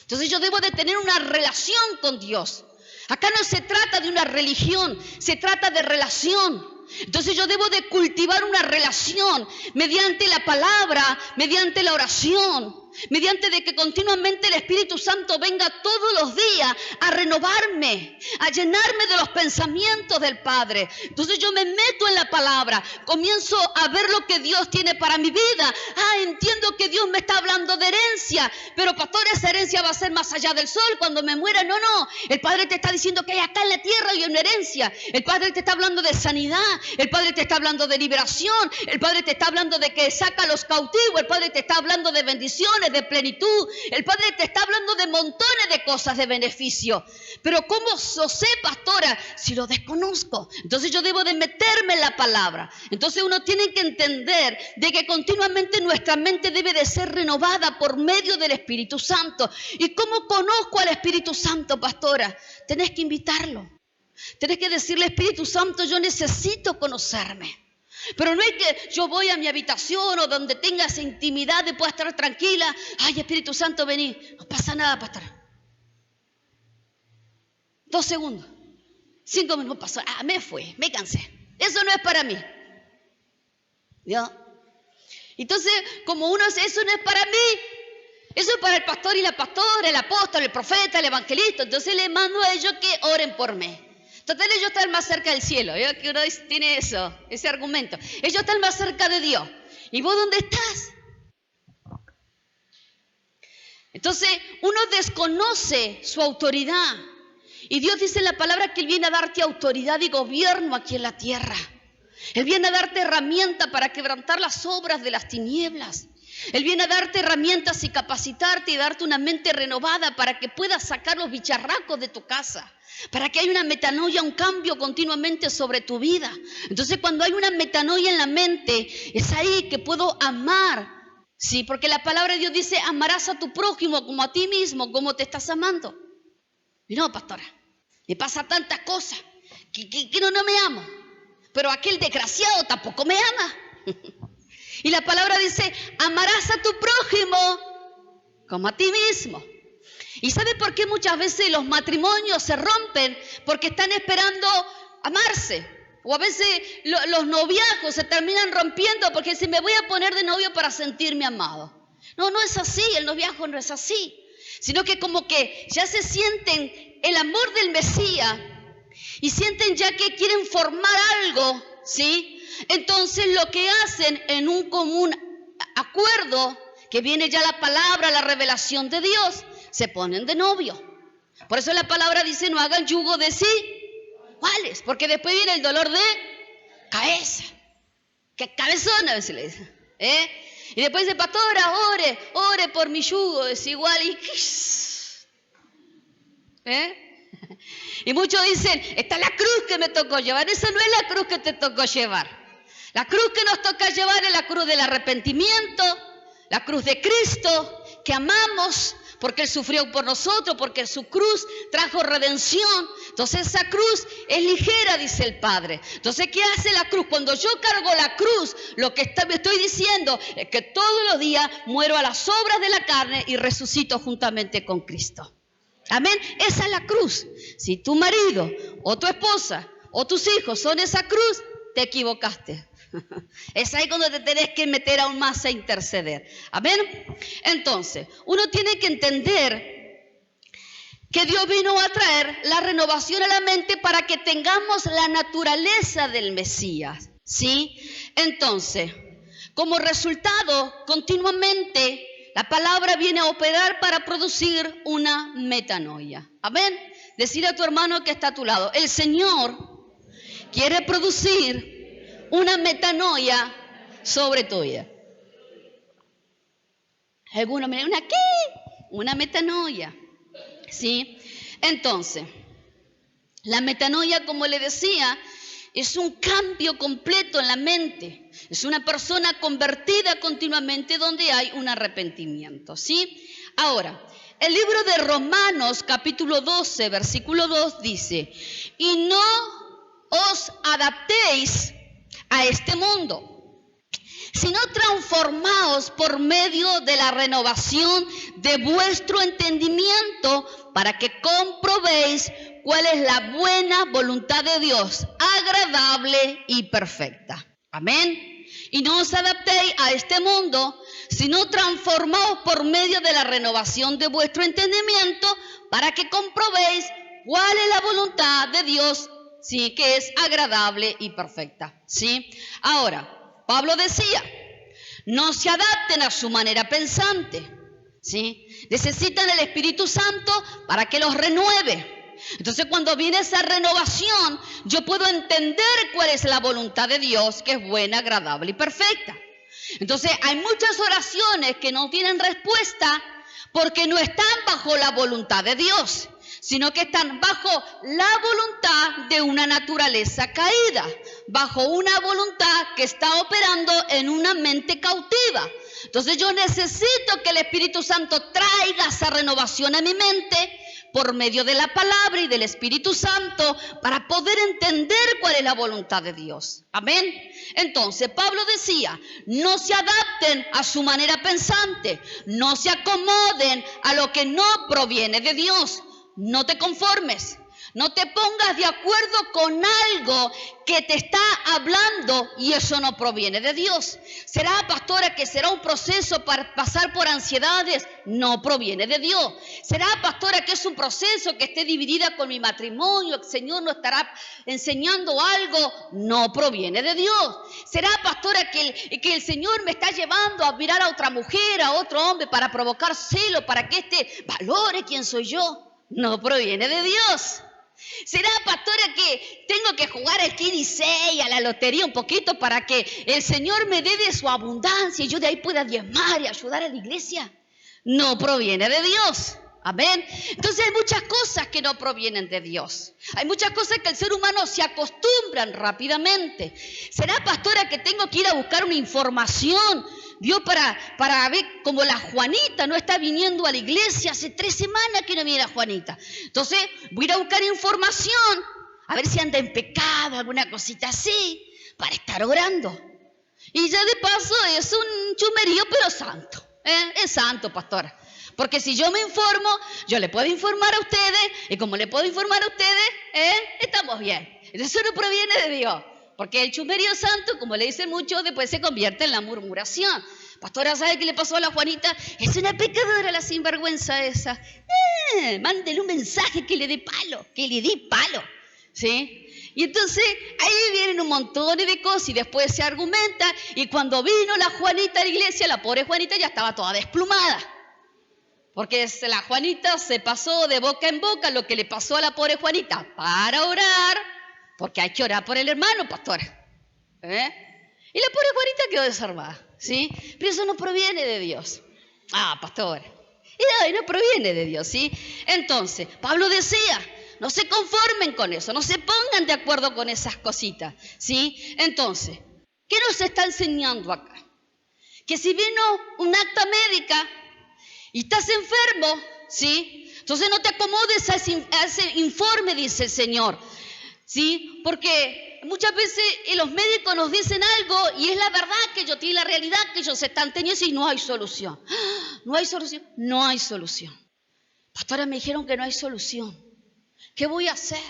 Entonces yo debo de tener una relación con Dios. Acá no se trata de una religión, se trata de relación. Entonces yo debo de cultivar una relación mediante la palabra, mediante la oración, mediante de que continuamente el Espíritu Santo venga todos los días a renovarme, a llenarme de los pensamientos del Padre. Entonces yo me meto en la palabra, comienzo a ver lo que Dios tiene para mi vida. Entiendo que Dios me está hablando de herencia, pero pastor, esa herencia va a ser más allá del sol cuando me muera. No, el Padre te está diciendo que hay acá en la tierra hay una herencia. El Padre te está hablando de sanidad, el Padre te está hablando de liberación, el Padre te está hablando de que saca a los cautivos, el Padre te está hablando de bendiciones, de plenitud, el Padre te está hablando de montones de cosas de beneficio. Pero ¿cómo lo sé, pastora, si lo desconozco? Entonces yo debo de meterme en la palabra. Entonces uno tiene que entender de que continuamente nuestra mente debe de ser renovada por medio del Espíritu Santo. ¿Y cómo conozco al Espíritu Santo, pastora? Tenés que invitarlo. Tenés que decirle, Espíritu Santo, yo necesito conocerme. Pero no es que yo voy a mi habitación o donde tenga esa intimidad de pueda estar tranquila. Ay, Espíritu Santo, vení. No pasa nada, pastor. 2 segundos. 5 minutos pasó. Me fui, me cansé. Eso no es para mí. ¿Ya? Entonces, como uno dice, eso no es para mí. Eso es para el pastor y la pastora, el apóstol, el profeta, el evangelista. Entonces le mando a ellos que oren por mí. Total, ellos están más cerca del cielo. Que uno tiene ese argumento. Ellos están más cerca de Dios. ¿Y vos dónde estás? Entonces, uno desconoce su autoridad. Y Dios dice en la palabra que Él viene a darte autoridad y gobierno aquí en la tierra. Él viene a darte herramientas para quebrantar las obras de las tinieblas. Él viene a darte herramientas y capacitarte y darte una mente renovada para que puedas sacar los bicharracos de tu casa. Para que haya una metanoia, un cambio continuamente sobre tu vida. Entonces cuando hay una metanoia en la mente, es ahí que puedo amar. Sí, porque la palabra de Dios dice, amarás a tu prójimo como a ti mismo, como te estás amando. Y no, pastora, me pasa tantas cosas que no me amo. Pero aquel desgraciado tampoco me ama. Y la palabra dice, amarás a tu prójimo como a ti mismo. ¿Y sabe por qué muchas veces los matrimonios se rompen? Porque están esperando amarse. O a veces los noviazgos se terminan rompiendo porque dicen, me voy a poner de novio para sentirme amado. No es así, el noviazgo no es así. Sino que como que ya se sienten el amor del Mesías y sienten ya que quieren formar algo, ¿sí? Entonces lo que hacen en un común acuerdo, que viene ya la palabra, la revelación de Dios, se ponen de novio. Por eso la palabra dice, no hagan yugo de sí. ¿Cuáles? Porque después viene el dolor de cabeza. ¿Qué cabezona? A veces le dice. Y después dice, pastora, ore por mi yugo desigual. Y muchos dicen, esta es la cruz que me tocó llevar. Esa no es la cruz que te tocó llevar. La cruz que nos toca llevar es la cruz del arrepentimiento, la cruz de Cristo, que amamos, porque Él sufrió por nosotros, porque su cruz trajo redención. Entonces esa cruz es ligera, dice el Padre. Entonces, ¿qué hace la cruz? Cuando yo cargo la cruz, lo que me estoy diciendo es que todos los días muero a las obras de la carne y resucito juntamente con Cristo. Amén. Esa es la cruz. Si tu marido o tu esposa o tus hijos son esa cruz, te equivocaste. Es ahí cuando te tenés que meter aún más a interceder. Amén. Entonces, uno tiene que entender que Dios vino a traer la renovación a la mente para que tengamos la naturaleza del Mesías, ¿sí? Entonces, como resultado, continuamente la palabra viene a operar para producir una metanoia. Amén. Decirle a tu hermano que está a tu lado, el Señor quiere producir una metanoia sobre tu vida. Algunos me dicen, ¿qué? Una metanoia. ¿Sí? Entonces, la metanoia, como le decía, es un cambio completo en la mente. Es una persona convertida continuamente donde hay un arrepentimiento. ¿Sí? Ahora, el libro de Romanos, capítulo 12, versículo 2, dice, y no os adaptéis a este mundo, sino transformaos por medio de la renovación de vuestro entendimiento para que comprobéis cuál es la buena voluntad de Dios, agradable y perfecta. Amén. Y no os adaptéis a este mundo, sino transformaos por medio de la renovación de vuestro entendimiento, para que comprobéis cuál es la voluntad de Dios, sí, que es agradable y perfecta. ¿Sí? Ahora, Pablo decía, no se adapten a su manera pensante. ¿Sí? Necesitan el Espíritu Santo para que los renueve. Entonces, cuando viene esa renovación, yo puedo entender cuál es la voluntad de Dios, que es buena, agradable y perfecta. Entonces, hay muchas oraciones que no tienen respuesta porque no están bajo la voluntad de Dios, sino que están bajo la voluntad de una naturaleza caída, bajo una voluntad que está operando en una mente cautiva. Entonces yo necesito que el Espíritu Santo traiga esa renovación a mi mente por medio de la palabra y del Espíritu Santo para poder entender cuál es la voluntad de Dios. Amén. Entonces Pablo decía, no se adapten a su manera pensante, no se acomoden a lo que no proviene de Dios. No te conformes, no te pongas de acuerdo con algo que te está hablando y eso no proviene de Dios. ¿Será, pastora, que será un proceso para pasar por ansiedades? No proviene de Dios. ¿Será, pastora, que es un proceso que esté dividida con mi matrimonio? ¿El Señor no estará enseñando algo? No proviene de Dios. ¿Será, pastora, que el Señor me está llevando a mirar a otra mujer, a otro hombre para provocar celo, para que éste valore quién soy yo? No proviene de Dios. ¿Será, pastora, que tengo que jugar al Kini 6, a la lotería un poquito para que el Señor me dé de su abundancia y yo de ahí pueda diezmar y ayudar a la iglesia? No proviene de Dios. Amén. Entonces hay muchas cosas que no provienen de Dios. Hay muchas cosas que el ser humano se acostumbran rápidamente. ¿Será, pastora, que tengo que ir a buscar una información? Dios para ver, como la Juanita no está viniendo a la iglesia, hace 3 semanas que no viene la Juanita. Entonces voy a ir a buscar información, a ver si anda en pecado, alguna cosita así, para estar orando. Y ya de paso es un chumerío, pero santo. Es santo, pastora. Porque si yo me informo, yo le puedo informar a ustedes, y como le puedo informar a ustedes, estamos bien. Eso no proviene de Dios. Porque el chumerío santo, como le dicen muchos, después se convierte en la murmuración. Pastora, ¿sabe qué le pasó a la Juanita? Es una pecadora la sinvergüenza esa. Mándele un mensaje que le dé palo, ¿sí? Y entonces ahí vienen un montón de cosas y después se argumenta. Y cuando vino la Juanita a la iglesia, la pobre Juanita ya estaba toda desplumada. Porque la Juanita se pasó de boca en boca lo que le pasó a la pobre Juanita para orar. Porque hay que orar por el hermano, pastora. Y la pobre Juanita quedó desarmada, ¿sí? Pero eso no proviene de Dios. Pastora. Y no proviene de Dios, ¿sí? Entonces, Pablo decía, no se conformen con eso, no se pongan de acuerdo con esas cositas, ¿sí? Entonces, ¿qué nos está enseñando acá? Que si vino un acta médica y estás enfermo, ¿sí? Entonces no te acomodes a ese informe, dice el Señor. ¿Sí? Porque muchas veces los médicos nos dicen algo y es la verdad que ellos tienen, la realidad que ellos están teniendo y no hay solución. ¿No hay solución? No hay solución. Pastora, me dijeron que no hay solución. ¿Qué voy a hacer?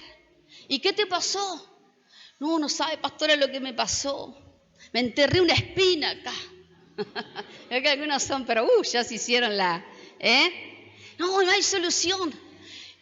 ¿Y qué te pasó? No sabe, pastora, lo que me pasó. Me enterré una espina acá. Es que algunos son, pero ya se hicieron No hay solución.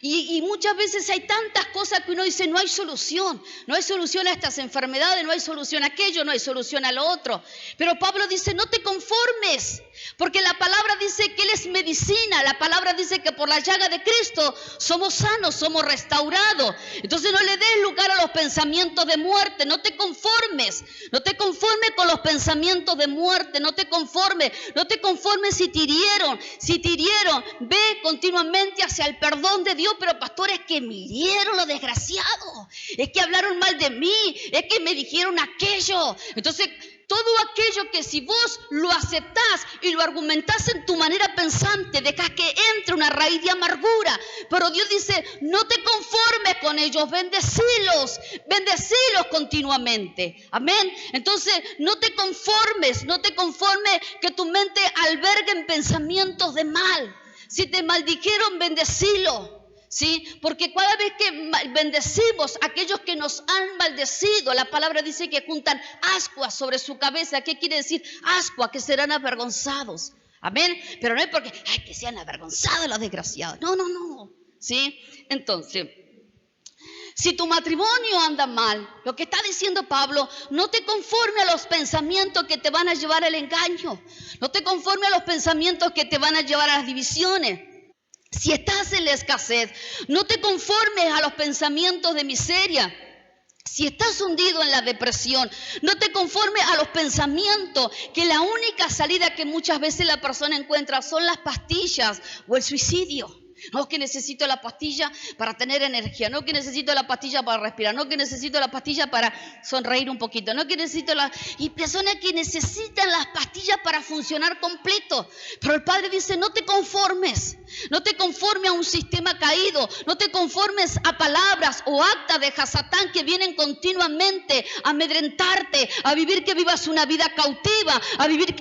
Y muchas veces hay tantas cosas que uno dice, no hay solución. No hay solución a estas enfermedades, no hay solución a aquello, no hay solución a lo otro. Pero Pablo dice, no te conformes, porque la palabra dice que Él es medicina. La palabra dice que por la llaga de Cristo somos sanos, somos restaurados. Entonces no le des lugar a los pensamientos de muerte, no te conformes. No te conformes con los pensamientos de muerte, no te conformes si te hirieron. Si te hirieron, ve continuamente hacia el perdón de Dios. Pero pastor, es que me hirieron los desgraciados, es que hablaron mal de mí, es que me dijeron aquello. Entonces todo aquello que si vos lo aceptás y lo argumentás en tu manera pensante, dejas que entre una raíz de amargura. Pero Dios dice, no te conformes con ellos, bendecilos continuamente. Amén. Entonces no te conformes que tu mente albergue en pensamientos de mal. Si te maldijeron, bendecilo. ¿sí? Porque cada vez que bendecimos a aquellos que nos han maldecido, la palabra dice que juntan ascuas sobre su cabeza. ¿Qué quiere decir ascua? Que serán avergonzados. Amén. Pero no es porque que sean avergonzados los desgraciados. No. ¿Sí? Entonces, si tu matrimonio anda mal, lo que está diciendo Pablo, no te conformes a los pensamientos que te van a llevar al engaño. No te conformes a los pensamientos que te van a llevar a las divisiones. Si estás en la escasez, no te conformes a los pensamientos de miseria. Si estás hundido en la depresión, no te conformes a los pensamientos que la única salida que muchas veces la persona encuentra son las pastillas o el suicidio. No, que necesito la pastilla para tener energía. No, que necesito la pastilla para respirar. No, que necesito la pastilla para sonreír un poquito. No, que necesito la... Y personas que necesitan las pastillas para funcionar completo. Pero el Padre dice, no te conformes. No te conformes a un sistema caído. No te conformes a palabras o actas de Hasatán que vienen continuamente a amedrentarte, a vivir que vivas una vida cautiva, a vivir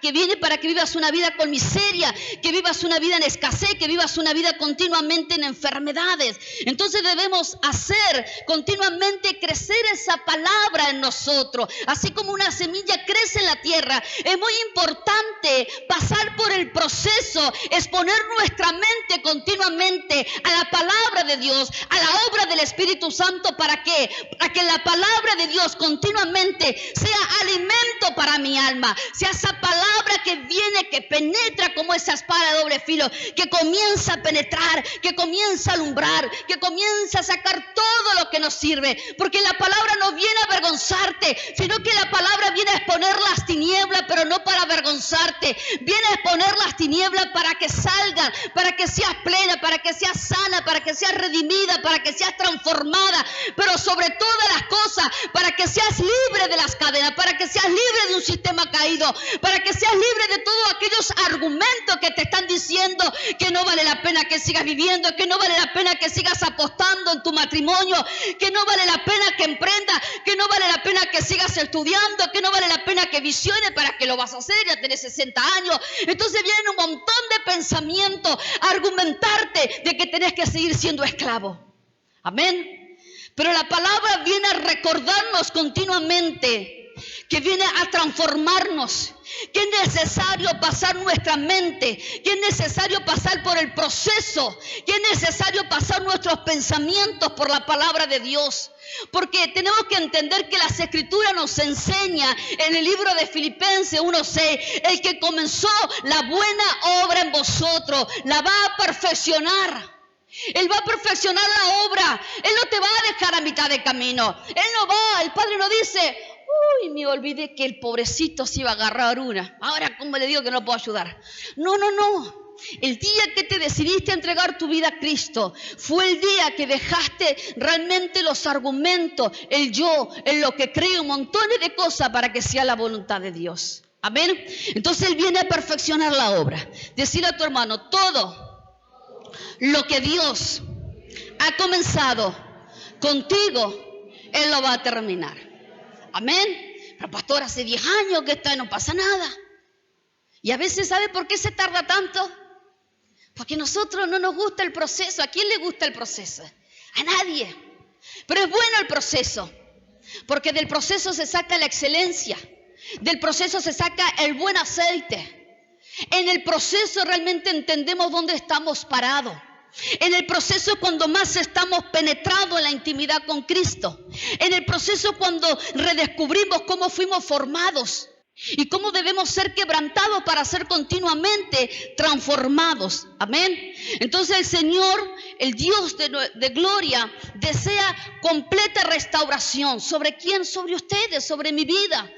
que viene para que vivas una vida con miseria, que vivas una vida en escasez, que vivas una vida continuamente en enfermedades. Entonces debemos hacer continuamente crecer esa palabra en nosotros. Así como una semilla crece en la tierra, es muy importante pasar por el proceso, exponer nuestra mente continuamente a la palabra de Dios, a la obra del Espíritu Santo. ¿Para qué? Para que la palabra de Dios continuamente sea alimento para mi alma, sea esa palabra que viene, que penetra como esa espada de doble filo, que comienza a penetrar, que comienza a alumbrar, que comienza a sacar todo lo que nos sirve. Porque la palabra no viene a avergonzarte, sino que la palabra viene a exponer las tinieblas, pero no para avergonzarte. Viene a exponer las tinieblas para que salgan, para que seas plena, para que seas sana, para que seas redimida, para que seas transformada, pero sobre todas las cosas, para que seas libre de las cadenas, para que seas libre de un sistema caído, para que seas libre de todos aquellos argumentos que te están diciendo que no vale la pena que sigas viviendo, que no vale la pena que sigas apostando en tu matrimonio, que no vale la pena que emprendas, que no vale la pena que sigas estudiando, que no vale la pena que visiones. ¿Para qué lo vas a hacer? Ya tenés 60 años. Entonces vienen un montón de pensamientos a argumentarte de que tenés que seguir siendo esclavo. Amén. Pero la palabra viene a recordarnos continuamente que viene a transformarnos, que es necesario pasar nuestra mente, que es necesario pasar por el proceso, que es necesario pasar nuestros pensamientos por la palabra de Dios. Porque tenemos que entender que las Escrituras nos enseña en el libro de Filipenses 1:6, el que comenzó la buena obra en vosotros, la va a perfeccionar. Él va a perfeccionar la obra. Él no te va a dejar a mitad de camino. Él no va, el Padre no dice, uy, me olvidé que el pobrecito se iba a agarrar una. Ahora, ¿cómo le digo que no puedo ayudar? No. El día que te decidiste a entregar tu vida a Cristo, fue el día que dejaste realmente los argumentos, el yo, en lo que creo, montones de cosas para que sea la voluntad de Dios. Amén. Entonces Él viene a perfeccionar la obra. Decirle a tu hermano, todo lo que Dios ha comenzado contigo, Él lo va a terminar. Amén. Pero pastor, hace 10 años que está y no pasa nada. Y a veces, ¿sabe por qué se tarda tanto? Porque a nosotros no nos gusta el proceso. ¿A quién le gusta el proceso? A nadie. Pero es bueno el proceso, porque del proceso se saca la excelencia. Del proceso se saca el buen aceite. En el proceso realmente entendemos dónde estamos parados. En el proceso cuando más estamos penetrados en la intimidad con Cristo. En el proceso cuando redescubrimos cómo fuimos formados y cómo debemos ser quebrantados para ser continuamente transformados. Amén. Entonces el Señor, el Dios de gloria, desea completa restauración. ¿Sobre quién? Sobre ustedes, sobre mi vida.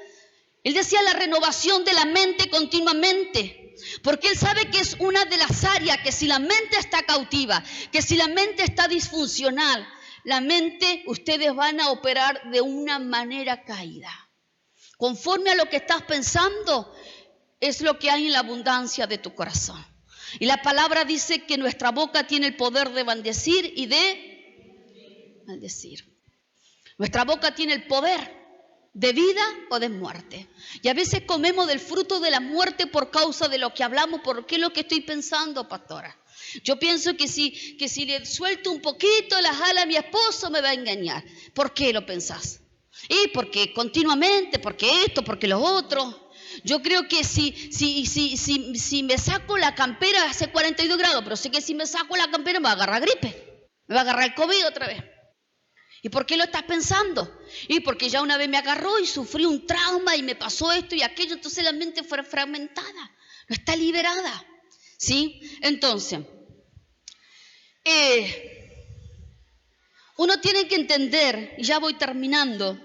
Él desea la renovación de la mente continuamente. Porque Él sabe que es una de las áreas que si la mente está cautiva, que si la mente está disfuncional, la mente ustedes van a operar de una manera caída. Conforme a lo que estás pensando, es lo que hay en la abundancia de tu corazón. Y la palabra dice que nuestra boca tiene el poder de bendecir y de maldecir. Nuestra boca tiene el poder de vida o de muerte. Y a veces comemos del fruto de la muerte por causa de lo que hablamos. ¿Por qué es lo que estoy pensando, pastora? Yo pienso que si le suelto un poquito las alas a mi esposo me va a engañar. ¿Por qué lo pensás? Y porque continuamente, porque esto, porque lo otro. Yo creo que si me saco la campera hace 42 grados, pero sé que si me saco la campera me va a agarrar gripe, me va a agarrar el COVID otra vez. ¿Y por qué lo estás pensando? Y porque ya una vez me agarró y sufrí un trauma y me pasó esto y aquello, entonces la mente fue fragmentada, no está liberada, ¿sí? Entonces, uno tiene que entender, y ya voy terminando,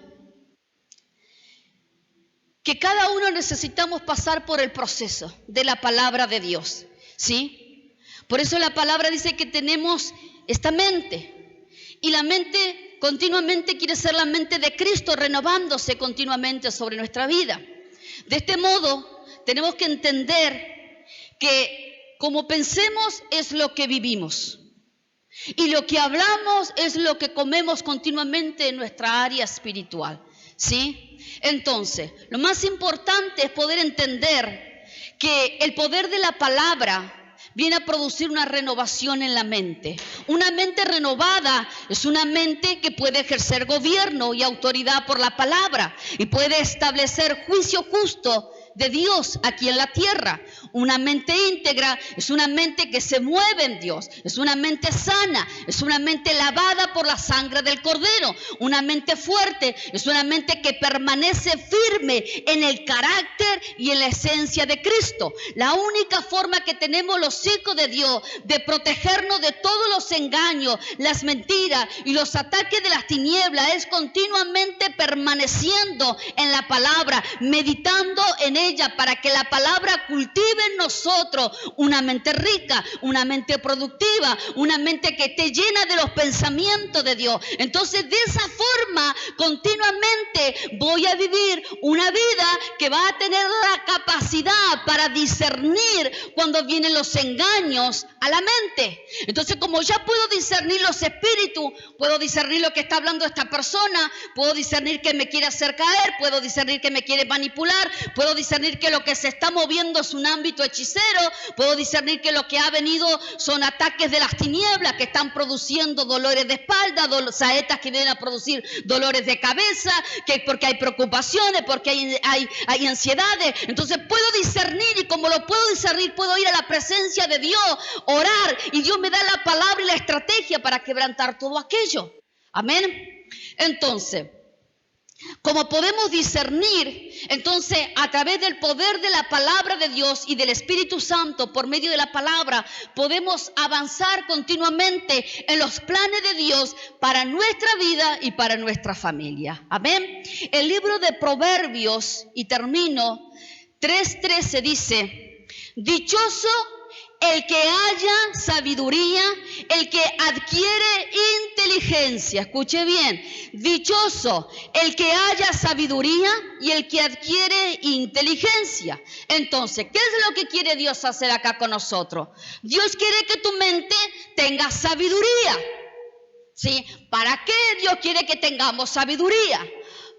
que cada uno necesitamos pasar por el proceso de la palabra de Dios, ¿sí? Por eso la palabra dice que tenemos esta mente, y la mente continuamente quiere ser la mente de Cristo, renovándose continuamente sobre nuestra vida. De este modo, tenemos que entender que como pensemos es lo que vivimos, y lo que hablamos es lo que comemos continuamente en nuestra área espiritual, ¿sí? Entonces, lo más importante es poder entender que el poder de la palabra viene a producir una renovación en la mente. Una mente renovada es una mente que puede ejercer gobierno y autoridad por la palabra y puede establecer juicio justo de Dios aquí en la tierra. Una mente íntegra es una mente que se mueve en Dios, es una mente sana, es una mente lavada por la sangre del Cordero. Una mente fuerte es una mente que permanece firme en el carácter y en la esencia de Cristo. La única forma que tenemos los hijos de Dios de protegernos de todos los engaños, las mentiras y los ataques de las tinieblas es continuamente permaneciendo en la palabra, meditando en ella, para que la palabra cultive en nosotros una mente rica, una mente productiva, una mente que esté llena de los pensamientos de Dios. Entonces, de esa forma, continuamente voy a vivir una vida que va a tener la capacidad para discernir cuando vienen los engaños a la mente. Entonces, como ya puedo discernir los espíritus, puedo discernir lo que está hablando esta persona, puedo discernir que me quiere hacer caer, puedo discernir que me quiere manipular, puedo discernir que lo que se está moviendo es un ámbito hechicero, puedo discernir que lo que ha venido son ataques de las tinieblas que están produciendo dolores de espalda, saetas que vienen a producir dolores de cabeza, que porque hay preocupaciones, porque hay ansiedades. Entonces puedo discernir, y como lo puedo discernir, puedo ir a la presencia de Dios, orar, y Dios me da la palabra y la estrategia para quebrantar todo aquello. Amén. Entonces, como podemos discernir, entonces a través del poder de la palabra de Dios y del Espíritu Santo, por medio de la palabra, podemos avanzar continuamente en los planes de Dios para nuestra vida y para nuestra familia. Amén. El libro de Proverbios, y termino, 3:13 dice: dichoso el que haya sabiduría, el que adquiere inteligencia. Escuche bien, dichoso el que haya sabiduría y el que adquiere inteligencia. Entonces, ¿qué es lo que quiere Dios hacer acá con nosotros? Dios quiere que tu mente tenga sabiduría. ¿Sí? ¿Para qué Dios quiere que tengamos sabiduría?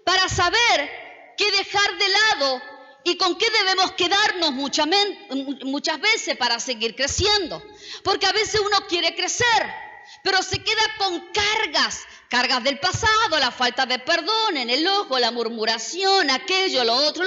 Para saber qué dejar de lado y con qué debemos quedarnos muchas veces para seguir creciendo. Porque a veces uno quiere crecer, pero se queda con cargas del pasado, la falta de perdón, en el ojo, la murmuración, aquello, lo otro.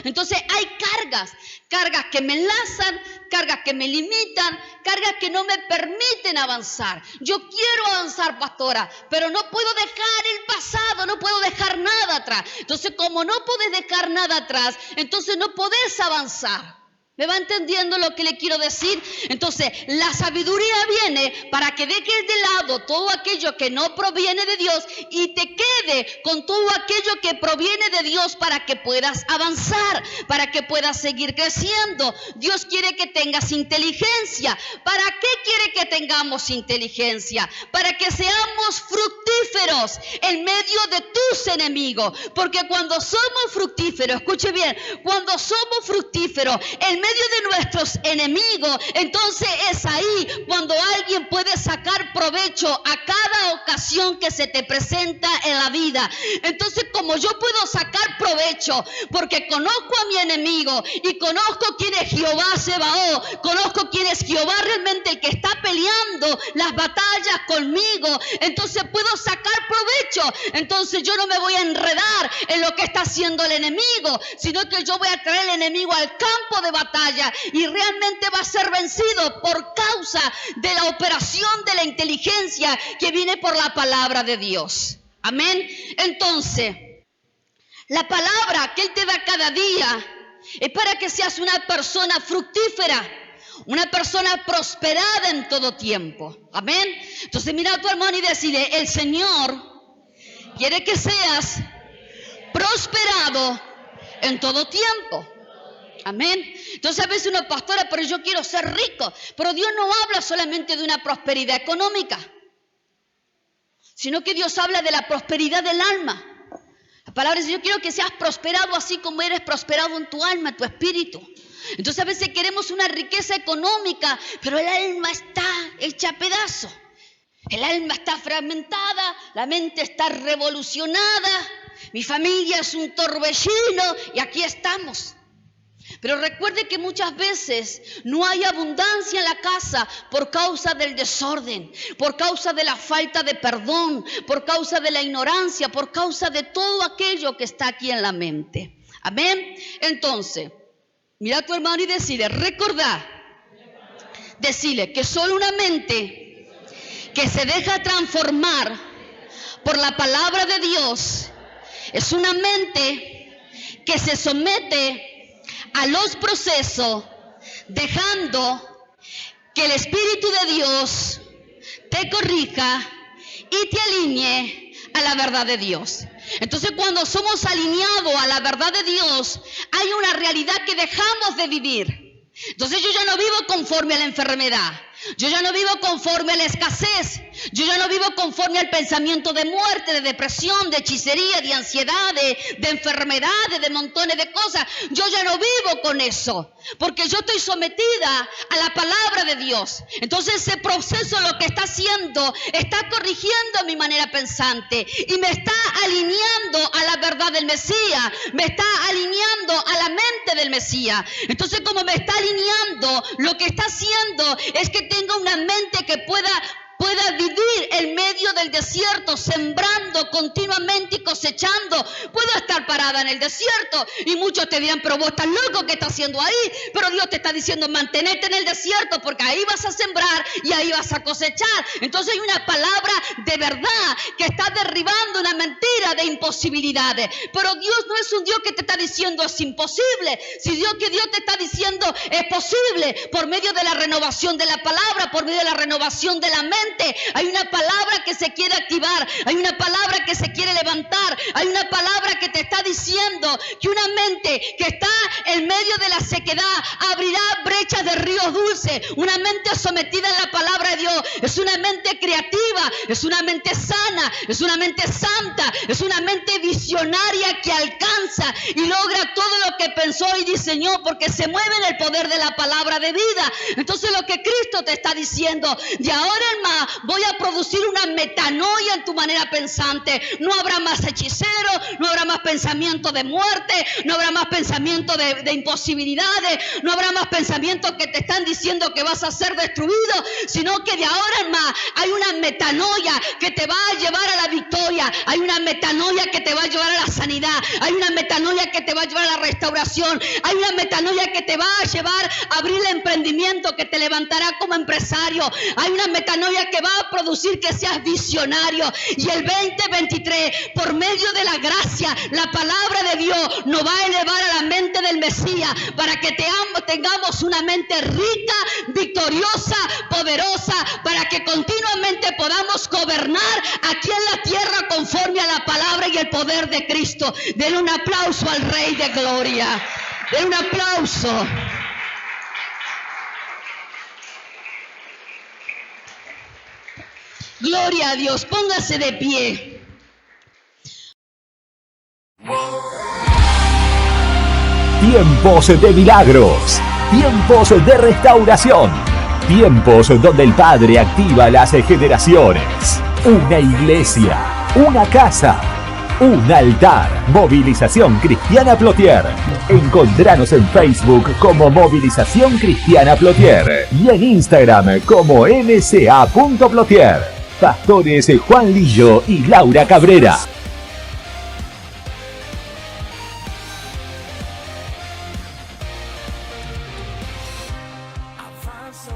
Entonces hay cargas que me enlazan, cargas que me limitan, cargas que no me permiten avanzar. Yo quiero avanzar, pastora, pero no puedo dejar el pasado, no puedo dejar nada atrás. Entonces, como no podés dejar nada atrás, entonces no podés avanzar. ¿Me va entendiendo lo que le quiero decir? Entonces, la sabiduría viene para que dejes de lado todo aquello que no proviene de Dios y te quede con todo aquello que proviene de Dios para que puedas avanzar, para que puedas seguir creciendo. Dios quiere que tengas inteligencia. ¿Para qué quiere que tengamos inteligencia? Para que seamos fructíferos fructíferos en medio de tus enemigos. Porque cuando somos fructíferos, escuche bien, cuando somos fructíferos en medio de nuestros enemigos, entonces es ahí cuando alguien puede sacar provecho a cada ocasión que se te presenta en la vida. Entonces, como yo puedo sacar provecho porque conozco a mi enemigo y conozco quién es Jehová Sebaot, conozco quién es Jehová realmente el que está peleando las batallas conmigo, entonces puedo sacar provecho. Entonces yo no me voy a enredar en lo que está haciendo el enemigo, sino que yo voy a traer al enemigo al campo de batalla y realmente va a ser vencido por causa de la operación de la inteligencia que viene por la palabra de Dios. Amén. Entonces, la palabra que Él te da cada día es para que seas una persona fructífera, una persona prosperada en todo tiempo. Amén. Entonces mira a tu hermano y decirle, el Señor quiere que seas prosperado en todo tiempo. Amén. Entonces a veces uno, pastora, pero yo quiero ser rico. Pero Dios no habla solamente de una prosperidad económica, sino que Dios habla de la prosperidad del alma. La palabra dice, yo quiero que seas prosperado así como eres prosperado en tu alma, en tu espíritu. Entonces a veces queremos una riqueza económica, pero el alma está hecha a pedazos. El alma está fragmentada, la mente está revolucionada, mi familia es un torbellino y aquí estamos. Pero recuerde que muchas veces no hay abundancia en la casa por causa del desorden, por causa de la falta de perdón, por causa de la ignorancia, por causa de todo aquello que está aquí en la mente. Amén. Entonces, mira a tu hermano y decile que solo una mente que se deja transformar por la palabra de Dios es una mente que se somete a los procesos, dejando que el Espíritu de Dios te corrija y te alinee a la verdad de Dios. Entonces, cuando somos alineados a la verdad de Dios, hay una realidad que dejamos de vivir. Entonces yo ya no vivo conforme a la enfermedad, yo ya no vivo conforme a la escasez, yo ya no vivo conforme al pensamiento de muerte, de depresión, de hechicería, de ansiedad, de enfermedades, de montones de cosas. Yo ya no vivo con eso, porque yo estoy sometida a la palabra de Dios. Entonces ese proceso lo que está haciendo, está corrigiendo mi manera pensante y me está alineando a la verdad del Mesías, me está alineando a la mente del Mesías. Entonces, como me está alineando, lo que está haciendo es que tenga una mente que pueda vivir en medio del desierto, sembrando continuamente y cosechando. Puedo estar parada en el desierto y muchos te dirán, pero vos estás loco, ¿qué estás haciendo ahí? Pero Dios te está diciendo, mantenete en el desierto porque ahí vas a sembrar y ahí vas a cosechar. Entonces hay una palabra de verdad que está derribando una mentira de imposibilidades. Pero Dios no es un Dios que te está diciendo es imposible. Si Dios te está diciendo es posible por medio de la renovación de la palabra, por medio de la renovación de la mente. Hay una palabra que se quiere activar, hay una palabra que se quiere levantar, hay una palabra que te está diciendo que una mente que está en medio de la sequedad abrirá brechas de ríos dulces. Una mente sometida en la palabra de Dios es una mente creativa, es una mente sana, es una mente santa, es una mente visionaria que alcanza y logra todo lo que pensó y diseñó porque se mueve en el poder de la palabra de vida. Entonces lo que Cristo te está diciendo, de ahora en más voy a producir una metanoia en tu manera pensante. No habrá más hechiceros, no habrá más pensamiento de muerte, no habrá más pensamiento de imposibilidades, no habrá más pensamientos que te están diciendo que vas a ser destruido, sino que de ahora en más hay una metanoia que te va a llevar a la victoria, hay una metanoia que te va a llevar a la sanidad, hay una metanoia que te va a llevar a la restauración, hay una metanoia que te va a llevar a abrir el emprendimiento que te levantará como empresario, hay una metanoia que va a producir que seas visionario. Y el 2023, por medio de la gracia, la palabra de Dios nos va a elevar a la mente del Mesías para que tengamos una mente rica, victoriosa, poderosa, para que continuamente podamos gobernar aquí en la tierra conforme a la palabra y el poder de Cristo. Denle un aplauso al Rey de Gloria. Denle un aplauso. Gloria a Dios, póngase de pie. Tiempos de milagros, tiempos de restauración, tiempos donde el Padre activa las generaciones. Una iglesia, una casa, un altar. Movilización Cristiana Plotier. Encontranos en Facebook como Movilización Cristiana Plotier y en Instagram como mca.plotier. Pastores Juan Lillo y Laura Cabrera. Avanzo